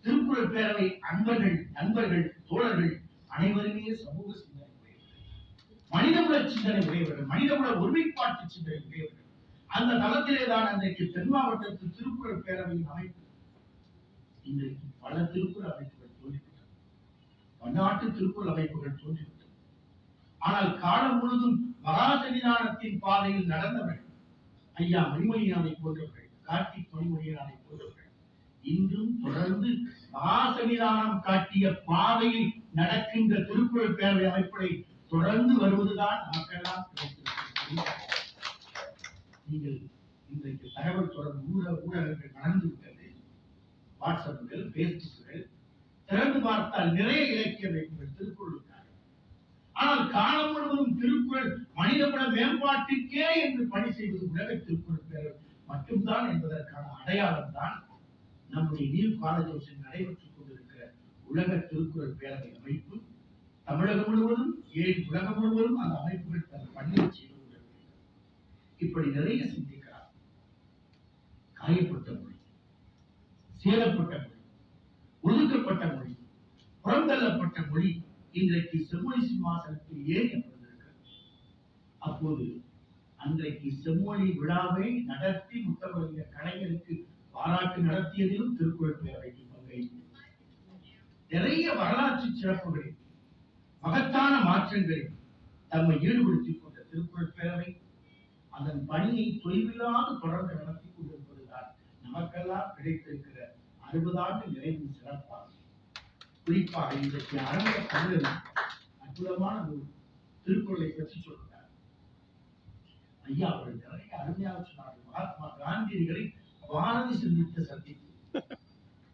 திருக்குறள் பேரவை அன்பர்கள், நண்பர்கள், தோழர்கள் அனைவருமே சமூக சிந்தனை உடையவர்கள், மனிதகுல சிந்தனை உடையவர்கள், மனிதகுல ஒருமைப்பாட்டு சிந்தனை உடையவர்கள். அந்த தளத்திலேதான் அன்றைக்கு தென் மாவட்டத்தில் திருக்குறள் பேரவையின் அமைப்பு. இன்றைக்கு பல திருக்குறள் அமைப்புகள் தோன்றிவிட்டன, பன்னாட்டு திருக்குறள் அமைப்புகள் தோன்றிவிட்டன. ஆனால் காலம் முழுதும் மகாசன்னிதானத்தின் பாதையில் நடந்தவர்கள் ஐயா மணிமணியானை போன்றவர்கள், கார்த்திக் மணிமணியானை போன்றவர்கள் இன்றும் தொடர்ந்து மகாசன்னிதானம் காட்டிய பாதையில் நடக்கின்ற திருக்குறள் பேரவை அமைப்பை தொடர்ந்து வருவதுதான் நமக்கெல்லாம் கிடைத்திருக்கிறது. நீங்கள் இன்றைக்கு தகவல் தொடர்பு ஊடகங்கள் நடந்து விட்டது. வாட்ஸ்அப்புகள், பேஸ்புக்குகள் திறந்து பார்த்தால் நிறைய இலக்கிய அமைப்புகள் திருக்குறளுக்காக. ஆனால் காலம் முழுவதும் திருக்குறள் மனிதகுல மேம்பாட்டுக்கே என்று பணி செய்வது உலக திருக்குறள் பேரவை மட்டும்தான் என்பதற்கான அடையாளம் தான் நம்முடைய நீர் காலேஜ் நடைபெற்றுக் கொண்டிருக்கிற உலக திருக்குறள் பேரவை அமைப்பு. தமிழகம் முழுவதும், ஏன் உலகம் முழுவதும் அந்த அமைப்புகள் தன் பணியை செய்து கொண்டிருக்கிறது. இப்படி நிறைய சிந்திக்கிறார். காயப்பட்ட மொழி, சேதப்பட்ட மொழி, ஒதுக்கப்பட்ட மொழி, புறந்தள்ளப்பட்ட மொழி இன்றைக்கு செம்மொழி சிம்மாசனத்தில் ஏறி அமர்ந்திருக்கிறது. அப்போது அன்றைக்கு செம்மொழி விழாவை நடத்தி முத்தமிழர் கலைஞருக்கு பாராட்டு நடத்தியதிலும் திருக்குறள் பேரவைக்கு பங்களிப்பு. நிறைய வரலாற்று சிறப்புகளில் மகத்தான மாற்றங்களில் தம்மை ஈடுபடுத்திக் கொண்ட திருக்குறள் பேரவை அதன் பணியை தொய்வில்லாது தொடர்ந்து நடத்தி கொண்டிருப்பதுதான் நமக்கெல்லாம் கிடைத்திருக்கிற 60 ஆண்டு நிறைவின் சிறப்பாகும். குறிப்பாக இன்றைக்கு அரங்க தமிழர் அற்புதமான ஒரு திருக்குறளை பற்றி சொல்கிறார். ஐயா அவர்கள் நிறைய அருமையாக சொன்னார்கள். மகாத்மா காந்தியடிகளை பாரதி சந்தித்த சந்திப்பு.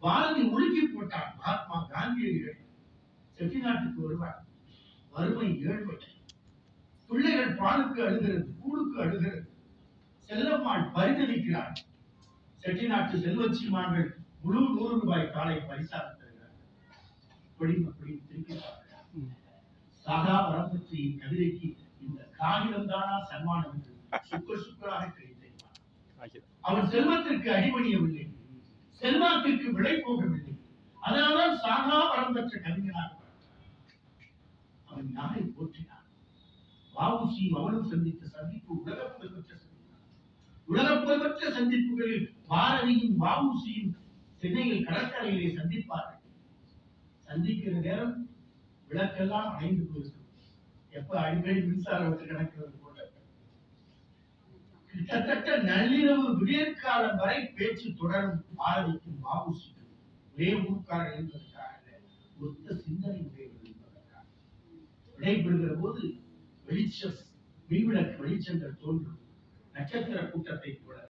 பாரதி ஒழுக்கி போட்டார் மகாத்மா காந்தியடிகள் செட்டிநாட்டுக்கு வருவார். வறுமை, ஏழ்மை, பிள்ளைகள் பாலுக்கு அழுகிறது, கூழுக்கு அழுகிறது. செல்லம்மாள் பரிதவிக்கிறார். செட்டிநாட்டு செல்வச்சிமான்கள் முழு 100 ரூபாய் காலை பரிசாக தருகிறார். அப்படி திருப்பி சாகா வரம் பற்றி கவிதைக்கு இந்த காகிதம் தானா சன்மானம் என்று சுக்கராக கிடைத்தார். அவன் செல்வத்திற்கு அடிபணியவில்லை, செல்வாக்கிற்கு விலை போகவில்லை. அதனால்தான் சாகா வரம் பெற்ற கவிஞனாக அவன் யாரை போற்றினான். வ.உ.சி. அவனும் சந்தித்த சந்திப்பு உலக புகழ்பெற்ற சந்திப்பு. உலக புகழ்பெற்ற சந்திப்புகளில் பாரதியும் வ.உ.சியும் சென்னையில் கடற்கரையிலே சந்திப்பார்கள். சந்திக்கிற நேரம் விளக்கெல்லாம் அணைந்து போயிருக்கும். எப்ப அடிக்கடி மின்சாரம் வச்சு கணக்கிறது போல கிட்டத்தட்ட நள்ளிரவு விடியற்காலம் வரை பேச்சு தொடரும். பாரதிக்கும் வ.உ.சிக்கும் ஒரே ஊர்க்காரர் என்பதற்காக ஒத்த சிந்தனை உடையவர்கள் என்பதற்காக விடைபெறுகிற போது வெளிச்சம், மின்விளக்கு வெளிச்சங்கள் தோன்றும். நட்சத்திர கூட்டத்தை போல